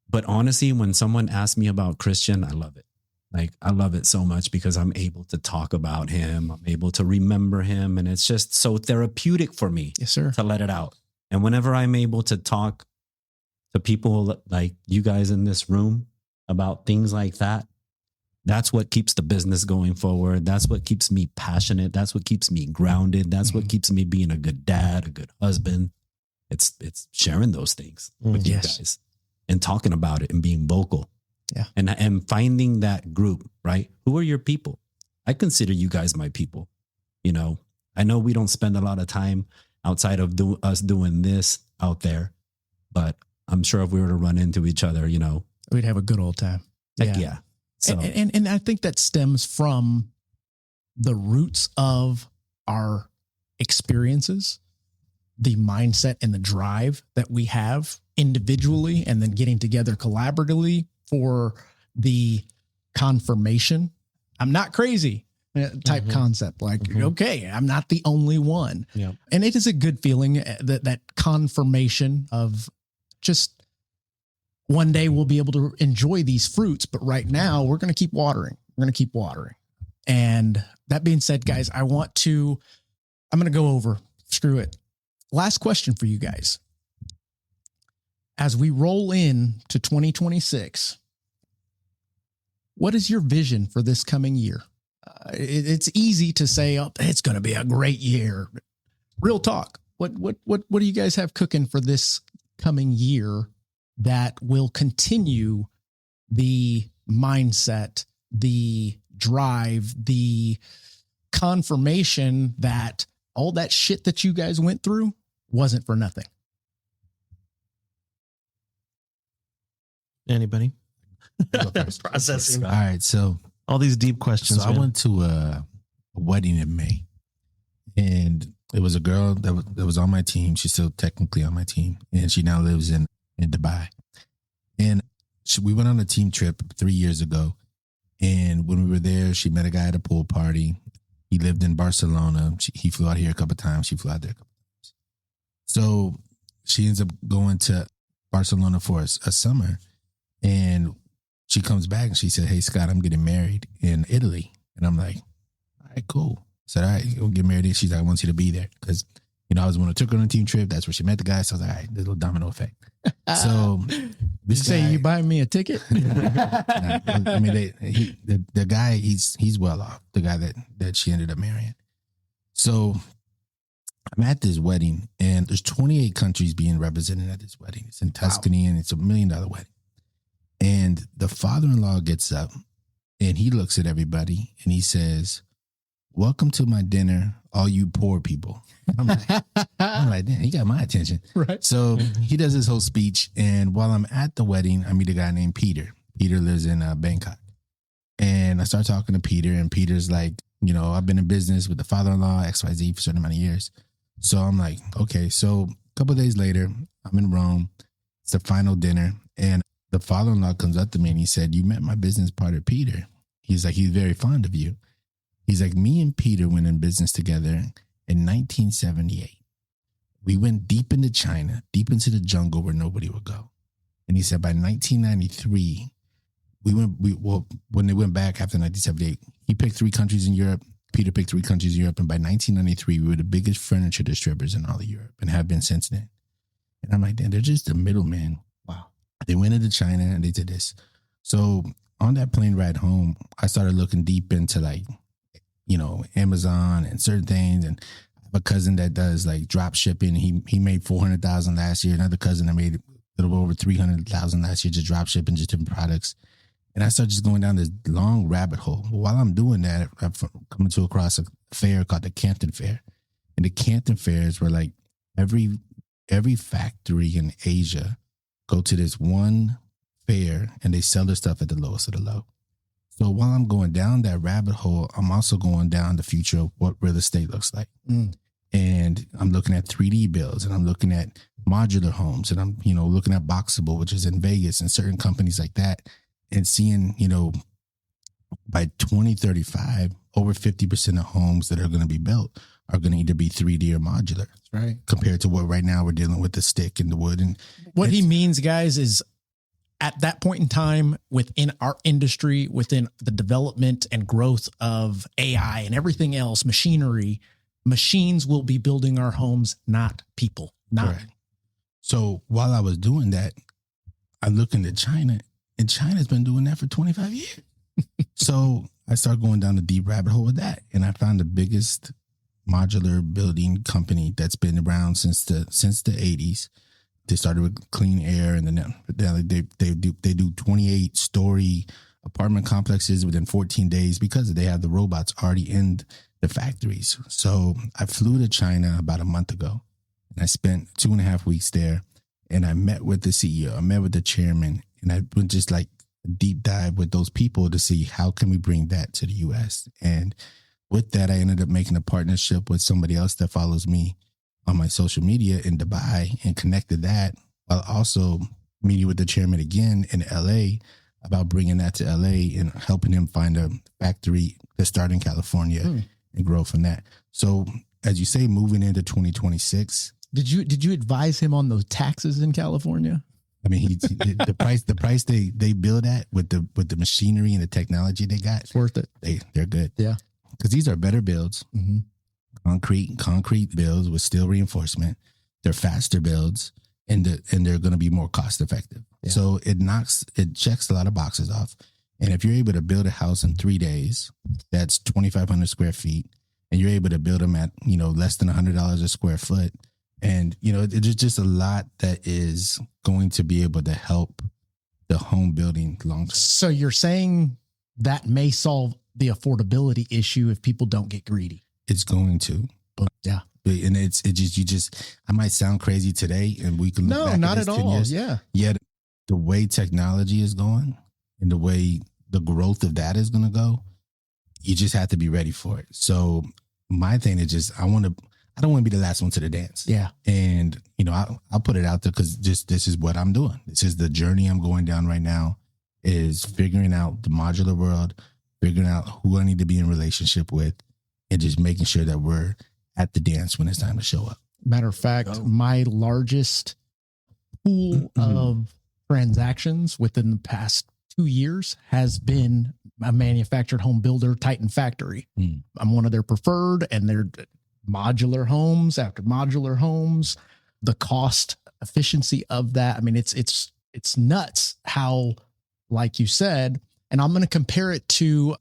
But honestly, when someone asks me about Christian, I love it. Like, I love it so much because I'm able to talk about him. I'm able to remember him. And it's just so therapeutic for me, yes, sir, to let it out. And whenever I'm able to talk to people like you guys in this room about things like that, that's what keeps the business going forward. That's what keeps me passionate. That's what keeps me grounded. That's what keeps me being a good dad, a good husband. It's sharing those things with you guys and talking about it and being vocal. Yeah. And finding that group, right? Who are your people? I consider you guys my people. I know we don't spend a lot of time outside of us doing this out there, but I'm sure if we were to run into each other, we'd have a good old time. Heck yeah. So And I think that stems from the roots of our experiences, the mindset and the drive that we have individually, and then getting together collaboratively for the confirmation. I'm not crazy type concept. Like, okay, I'm not the only one. Yeah. And it is a good feeling that confirmation of just one day we'll be able to enjoy these fruits. But right now we're going to keep watering. We're going to keep watering. And that being said, guys, I'm going to go over, screw it. Last question for you guys. As we roll in to 2026, what is your vision for this coming year? It's easy to say, oh, it's going to be a great year. Real talk. What do you guys have cooking for this coming year that will continue the mindset, the drive, the confirmation that all that shit that you guys went through wasn't for nothing? Anybody? Processing. All right. So All these deep questions. I went to a wedding in May, and it was a girl that was on my team. She's still technically on my team, and she now lives in Dubai. And we went on a team trip 3 years ago. And when we were there, she met a guy at a pool party. He lived in Barcelona. He flew out here a couple of times. She flew out there a couple of times. So she ends up going to Barcelona for a summer. And she comes back and she said, "Hey, Scott, I'm getting married in Italy." And I'm like, "All right, cool." I said, "All right, we'll get married." She's like, "I want you to be there." Because, I was the one who took her on a team trip. That's where she met the guy. So I was like, all right, there's a little domino effect. So this say guy, you buying me a ticket? I mean, the guy, he's well off, the guy that she ended up marrying. So I'm at this wedding, and there's 28 countries being represented at this wedding. It's in Tuscany, and it's $1 million wedding. And the father-in-law gets up, and he looks at everybody, and he says, "Welcome to my dinner, all you poor people." I'm like, damn, he got my attention. Right. So he does his whole speech. And while I'm at the wedding, I meet a guy named Peter. Peter lives in Bangkok. And I start talking to Peter, and Peter's like, I've been in business with the father-in-law, XYZ, for a certain amount of years. So I'm like, okay. So a couple of days later, I'm in Rome. It's the final dinner. And the father-in-law comes up to me and he said, "You met my business partner, Peter." He's like, "He's very fond of you." He's like, "Me and Peter went in business together in 1978. We went deep into China, deep into the jungle where nobody would go." And he said by 1993, when they went back after 1978, he picked 3 countries in Europe. Peter picked 3 countries in Europe. And by 1993, we were the biggest furniture distributors in all of Europe and have been since then. And I'm like, damn, they're just the middleman. Wow. They went into China and they did this. So on that plane ride home, I started looking deep into Amazon and certain things. And I have a cousin that does like drop shipping. He made $400,000 last year. Another cousin that made a little over $300,000 last year, just drop shipping, just different products. And I started just going down this long rabbit hole. While I'm doing that, I'm coming across a fair called the Canton Fair. And the Canton Fairs were like every factory in Asia go to this one fair and they sell their stuff at the lowest of the low. So while I'm going down that rabbit hole, I'm also going down the future of what real estate looks like. And I'm looking at 3D bills, and I'm looking at modular homes, and I'm, looking at Boxable, which is in Vegas, and certain companies like that, and seeing, by 2035, over 50% of homes that are going to be built are going to either be 3D or modular. That's right. Compared to what right now we're dealing with the stick and the wood. And what he means, guys, is at that point in time within our industry, within the development and growth of AI and everything else, machines will be building our homes, not people. Not. Right. So while I was doing that, I looked into China, and China's been doing that for 25 years. So I started going down the deep rabbit hole with that. And I found the biggest modular building company that's been around since the 80s. They started with clean air, and then they do 28-story apartment complexes within 14 days because they have the robots already in the factories. So I flew to China about a month ago, and I spent 2.5 weeks there, and I met with the CEO, I met with the chairman, and I went just like deep dive with those people to see how can we bring that to the US. And with that, I ended up making a partnership with somebody else that follows me on my social media in Dubai, and connected that while also meeting with the chairman again in LA about bringing that to LA and helping him find a factory to start in California and grow from that. So as you say, moving into 2026. Did you advise him on those taxes in California? I mean, the price they build at with the machinery and the technology they got, It's worth it. They're good. Yeah. Because these are better builds, concrete builds with steel reinforcement. They're faster builds, and they're going to be more cost effective. Yeah. So it checks a lot of boxes off. And if you're able to build a house in 3 days, that's 2,500 square feet, and you're able to build them at, less than $100 a square foot. And, there's just a lot that is going to be able to help the home building long term. So you're saying that may solve the affordability issue if people don't get greedy. It's going to. Yeah. And I might sound crazy today, and we can look back not at this at 10 all. years. Yeah. Yet the way technology is going and the way the growth of that is going to go, you just have to be ready for it. So my thing is just, I don't want to be the last one to the dance. Yeah. And, I'll put it out there because this is what I'm doing. This is the journey I'm going down right now, is figuring out the modular world, figuring out who I need to be in relationship with, and just making sure that we're at the dance when it's time to show up. Matter of fact, my largest pool of transactions within the past 2 years has been a manufactured home builder, Titan Factory. I'm one of their preferred, and they're modular homes after modular homes. The cost efficiency of that, I mean, it's nuts how, like you said, and I'm going to compare it to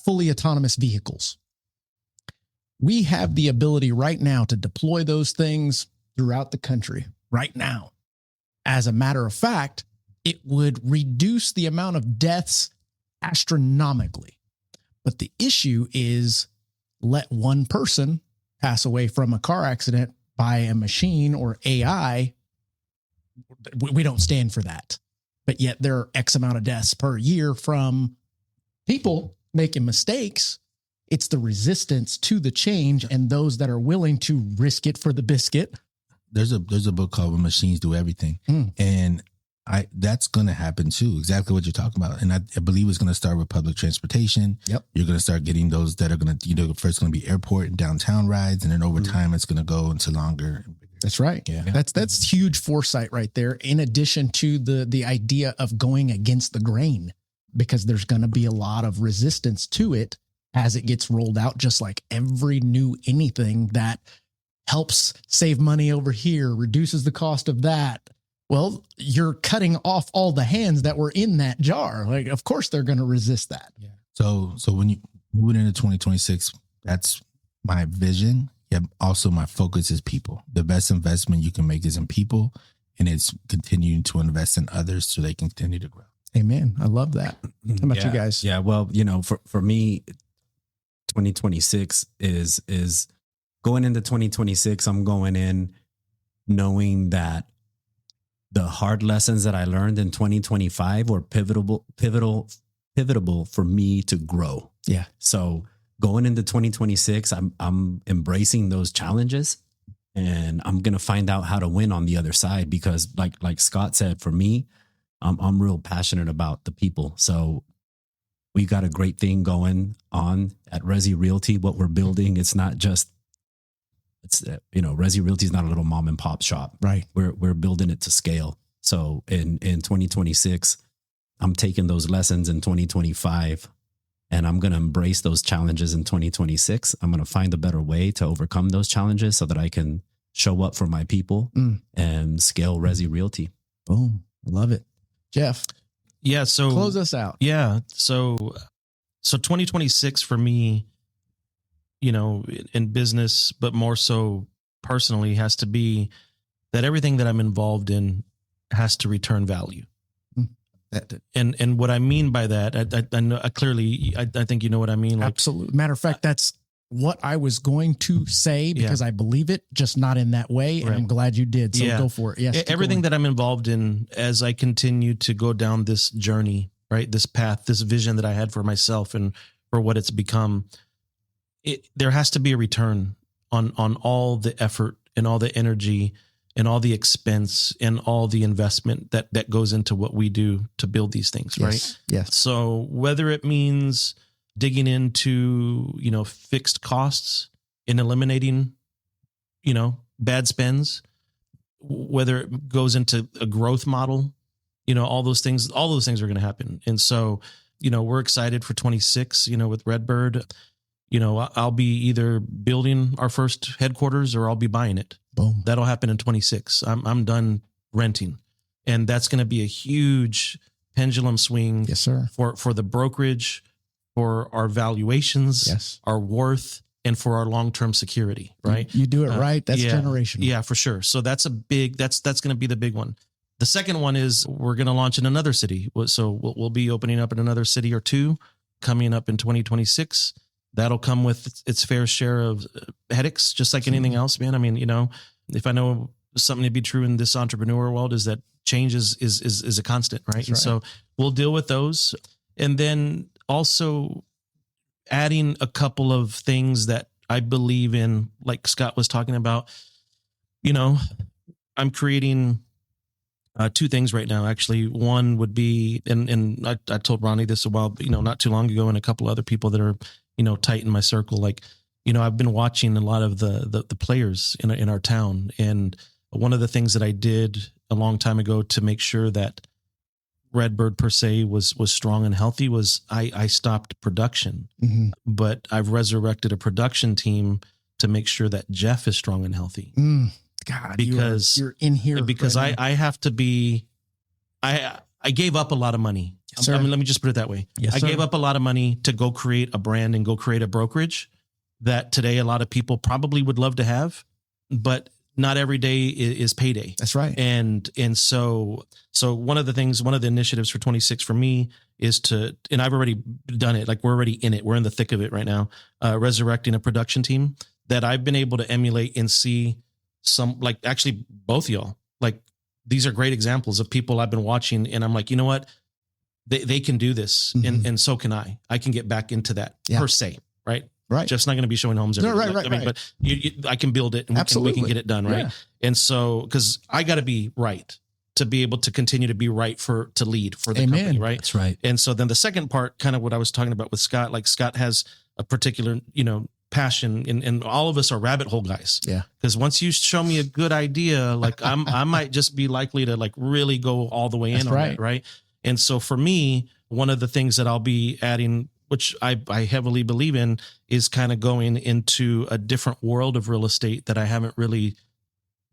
fully autonomous vehicles. We have the ability right now to deploy those things throughout the country right now. As a matter of fact, it would reduce the amount of deaths astronomically. But the issue is, let one person pass away from a car accident by a machine or AI. We don't stand for that. But yet there are X amount of deaths per year from people making mistakes. It's the resistance to the change and those that are willing to risk it for the biscuit. There's a book called When Machines Do Everything. And that's going to happen too. Exactly what you're talking about. And I believe it's going to start with public transportation. Yep. You're going to start getting those that are going to, first going to be airport and downtown rides. And then over time, it's going to go into longer. That's right. Yeah. That's huge foresight right there. In addition to the idea of going against the grain, because there's going to be a lot of resistance to it as it gets rolled out, just like every new anything that helps save money over here, reduces the cost of that. Well, you're cutting off all the hands that were in that jar. Like, of course they're going to resist that. Yeah. So when you move into 2026, that's my vision. Yeah. Also, my focus is people. The best investment you can make is in people, and it's continuing to invest in others so they can continue to grow. Amen. I love that. How about you guys? Yeah. Well, for me, 2026 is going into 2026. I'm going in knowing that the hard lessons that I learned in 2025 were pivotal for me to grow. Yeah. So going into 2026, I'm embracing those challenges, and I'm going to find out how to win on the other side, because like Scott said, for me, I'm real passionate about the people. So we got a great thing going on at Resi Realty. What we're building, it's Resi Realty is not a little mom and pop shop. Right. We're building it to scale. So in 2026, I'm taking those lessons in 2025, and I'm going to embrace those challenges in 2026. I'm going to find a better way to overcome those challenges so that I can show up for my people and scale Resi Realty. Boom. I love it. Jeff. Yeah. So close us out. Yeah. So 2026 for me, in business, but more so personally, has to be that everything that I'm involved in has to return value. And what I mean by that, I know clearly, I think you know what I mean. Like, absolutely. Matter of fact, that's what I was going to say, because I believe it, just not in that way. And I'm glad you did. So go for it. Yes. Everything that I'm involved in as I continue to go down this journey, right? This path, this vision that I had for myself and for what it's become. There has to be a return on all the effort and all the energy and all the expense and all the investment that goes into what we do to build these things, right? Yes. So whether it means digging into, fixed costs and eliminating, bad spends, whether it goes into a growth model, all those things are going to happen. And so, we're excited for 26, with Redbird. I'll be either building our first headquarters or I'll be buying it. Boom. That'll happen in 26. I'm done renting. And that's going to be a huge pendulum swing. Yes, sir. For the brokerage, for our valuations, yes, our worth, and for our long-term security, right? You do it right. That's generational. Yeah, for sure. So that's that's going to be the big one. The second one is we're going to launch in another city. So we'll be opening up in another city or two coming up in 2026. That'll come with its fair share of headaches, just like anything else, man. I mean, if I know something to be true in this entrepreneur world is that change is a constant, right? And so we'll deal with those. And then also adding a couple of things that I believe in, like Scott was talking about, I'm creating two things right now. Actually, one would be, and I told Ronnie this a while, not too long ago, and a couple other people that are, tight in my circle. Like, I've been watching a lot of the players in our town. And one of the things that I did a long time ago to make sure that Redbird per se was strong and healthy was I stopped production, but I've resurrected a production team to make sure that Jeff is strong and healthy. God, because you're in here because right I have to be, I gave up a lot of money. Yes, I mean, let me just put it that way. Yes, I sir. gave up a lot of money to go create a brand and go create a brokerage that today a lot of people probably would love to have, but not every day is payday. That's right. And so one of the initiatives for 26 for me is to, and I've already done it. Like we're already in it. We're in the thick of it right now. Resurrecting a production team that I've been able to emulate and see some, like actually both y'all, like these are great examples of people I've been watching. And I'm like, you know what? They can do this. And so can I. I can get back into that per se. Right. Right. Jeff's not going to be showing homes every day. Right. I mean, but I can build it and we can get it done. Right. Yeah. And so, because I got to be right to be able to continue to be right to lead for the company. Right. That's right. And so then the second part, kind of what I was talking about with Scott, like Scott has a particular, passion and all of us are rabbit hole guys. Yeah. Because once you show me a good idea, like I might just be likely to like really go all the way in on it. Right. And so for me, one of the things that I'll be adding, which I heavily believe in, is kind of going into a different world of real estate that I haven't really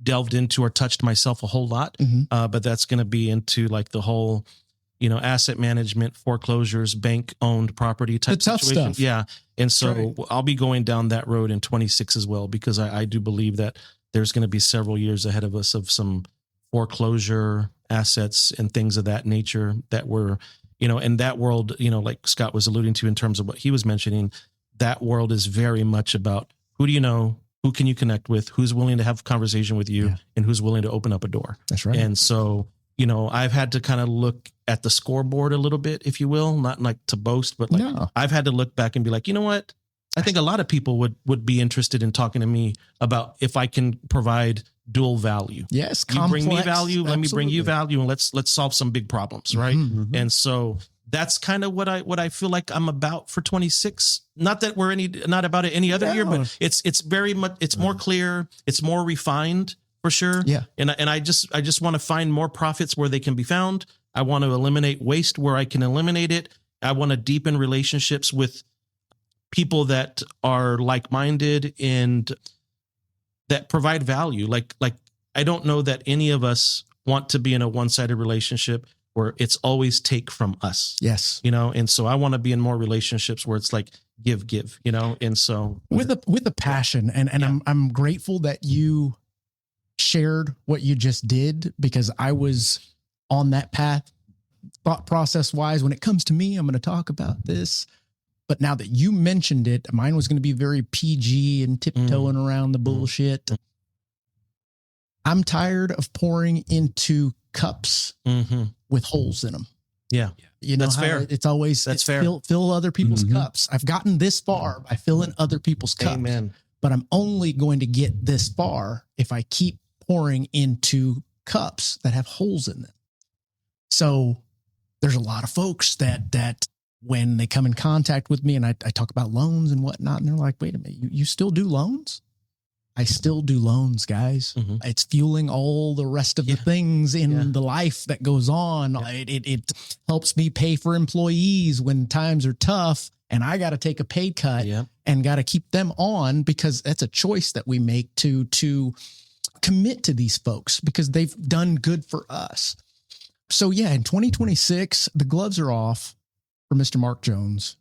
delved into or touched myself a whole lot. But that's going to be into like the whole, asset management, foreclosures, bank owned property type the tough situation. Stuff. Yeah. And so I'll be going down that road in 26 as well, because I do believe that there's going to be several years ahead of us of some foreclosure assets and things of that nature that were, in that world, like Scott was alluding to in terms of what he was mentioning, that world is very much about who do you know, who can you connect with, who's willing to have a conversation with you, and who's willing to open up a door. That's right. And so, I've had to kind of look at the scoreboard a little bit, if you will, not like to boast, but like I've had to look back and be like, you know what? I think a lot of people would be interested in talking to me about if I can provide dual value. Yes. You bring me value. Let me bring you value, and let's solve some big problems. Right. And so that's kind of what I feel like I'm about for 26. Not that we're not about it any other year, but it's very much, it's more clear. It's more refined for sure. Yeah. And I just want to find more profits where they can be found. I want to eliminate waste where I can eliminate it. I want to deepen relationships with people that are like-minded and that provide value. Like I don't know that any of us want to be in a one-sided relationship where it's always take from us. Yes. And so I want to be in more relationships where it's like give, and so with a passion and I'm grateful that you shared what you just did, because I was on that path thought process wise. When it comes to me, I'm going to talk about this. But now that you mentioned it, mine was going to be very PG and tiptoeing around the bullshit. I'm tired of pouring into cups with holes in them. Yeah. You know, That's how fair. it's always, That's it's fair. Fill other people's Mhm. cups. I've gotten this far by filling other people's cups, Amen. but I'm only going to get this far if I keep pouring into cups that have holes in them. So there's a lot of folks that when they come in contact with me and I talk about loans and whatnot, and they're like, wait a minute, you still do loans? I still do loans, guys. Mhm. It's fueling all the rest of the things in the life that goes on. It helps me pay for employees when times are tough and I got to take a pay cut and got to keep them on, because that's a choice that we make to commit to these folks because they've done good for us. So yeah, in 2026, the gloves are off for Mr. Mark Jones.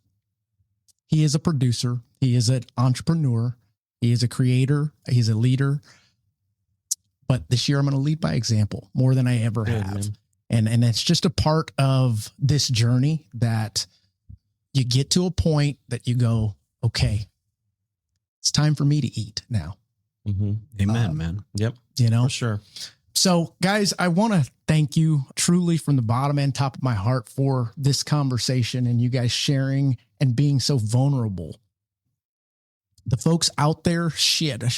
He is a producer. He is an entrepreneur. He is a creator. He's a leader. But this year I'm going to lead by example more than I ever have. Man. And that's just a part of this journey that you get to a point that you go, okay, it's time for me to eat now. Mm-hmm. Amen, man. Yep. You know, For sure. So guys, I want to thank you truly from the bottom and top of my heart for this conversation and you guys sharing and being so vulnerable. The folks out there,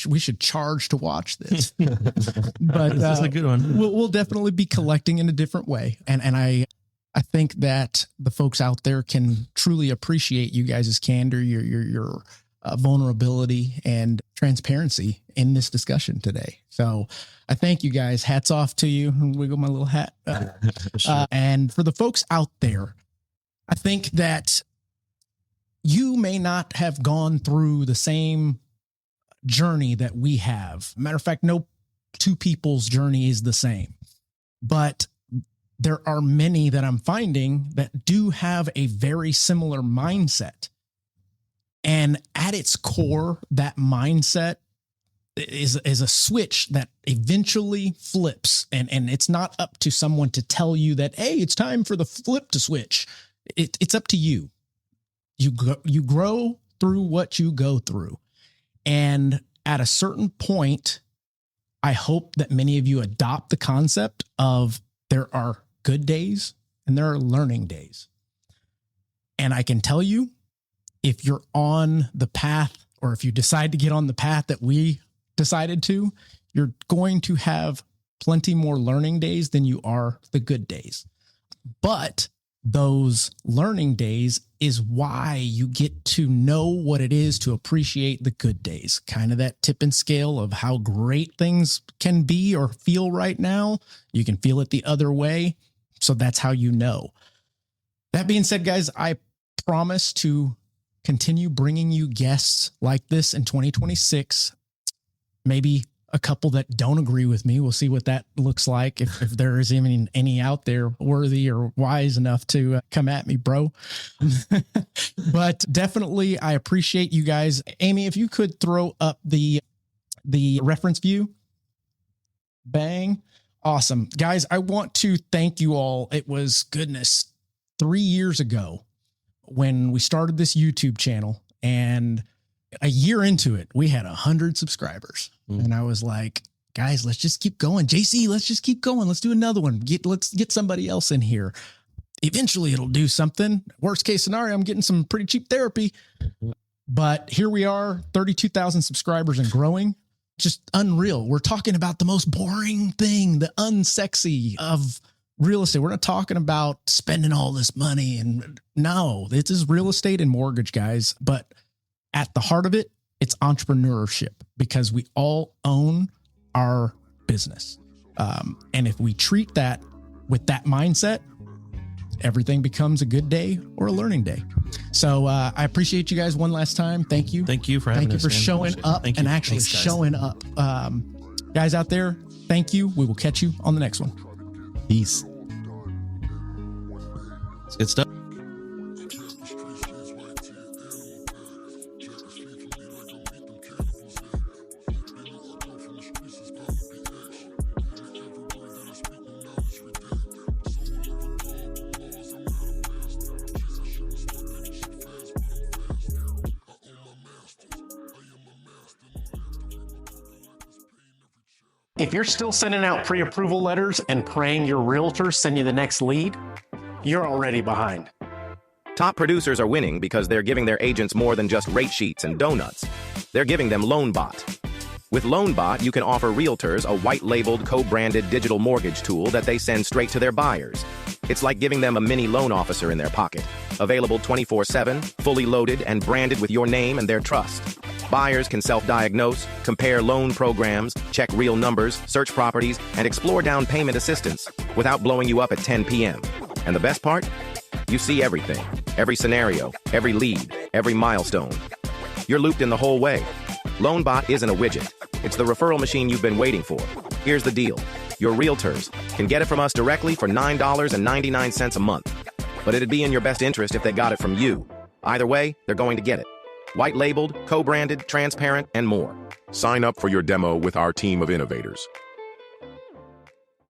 we should charge to watch this. But that's a good one. We'll definitely be collecting in a different way. And I think that the folks out there can truly appreciate you guys' candor, your vulnerability and transparency in this discussion today. So I thank you guys. Hats off to you. Wiggle my little hat. Sure. And for the folks out there, I think that you may not have gone through the same journey that we have. Matter of fact, no two people's journey is the same, but there are many that I'm finding that do have a very similar mindset. And at its core, that mindset is a switch that eventually flips. And it's not up to someone to tell you that, hey, it's time for the flip to switch. It's up to you. You grow through what you go through. And at a certain point, I hope that many of you adopt the concept of there are good days and there are learning days. And I can tell you, if you're on the path, or if you decide to get on the path that we decided to, you're going to have plenty more learning days than you are the good days. But those learning days is why you get to know what it is to appreciate the good days. Kind of that tip and scale of how great things can be or feel right now. You can feel it the other way. So that's how you know. That being said, guys, I promise to continue bringing you guests like this in 2026. Maybe a couple that don't agree with me. We'll see what that looks like. If there is even any out there worthy or wise enough to come at me, bro. But definitely, I appreciate you guys. Amy, if you could throw up the reference view. Bang. Awesome. Guys, I want to thank you all. It was, 3 years ago when we started this YouTube channel, and a year into it, we had 100 subscribers. And I was like, guys, let's just keep going. JC, let's just keep going. Let's do another one. Let's get somebody else in here. Eventually it'll do something. Worst case scenario, I'm getting some pretty cheap therapy. But here we are, 32,000 subscribers and growing. Just unreal. We're talking about the most boring thing, the unsexy of real estate. We're not talking about spending all this money. And no, this is real estate and mortgage, guys. But at the heart of it, it's entrepreneurship, because we all own our business. And if we treat that with that mindset, everything becomes a good day or a learning day. So I appreciate you guys one last time. Thank you. Thank you for having us. Thank you for showing up and actually showing up. Guys out there, thank you. We will catch you on the next one. Peace. It's good stuff. If you're still sending out pre-approval letters and praying your realtors send you the next lead, you're already behind. Top producers are winning because they're giving their agents more than just rate sheets and donuts. They're giving them LoanBot. With LoanBot, you can offer realtors a white-labeled, co-branded digital mortgage tool that they send straight to their buyers. It's like giving them a mini loan officer in their pocket. Available 24/7, fully loaded, and branded with your name and their trust. Buyers can self-diagnose, compare loan programs, check real numbers, search properties, and explore down payment assistance without blowing you up at 10 p.m. And the best part? You see everything. Every scenario, every lead, every milestone. You're looped in the whole way. LoanBot isn't a widget. It's the referral machine you've been waiting for. Here's the deal. Your realtors can get it from us directly for $9.99 a month. But it'd be in your best interest if they got it from you. Either way, they're going to get it. White-labeled, co-branded, transparent, and more. Sign up for your demo with our team of innovators.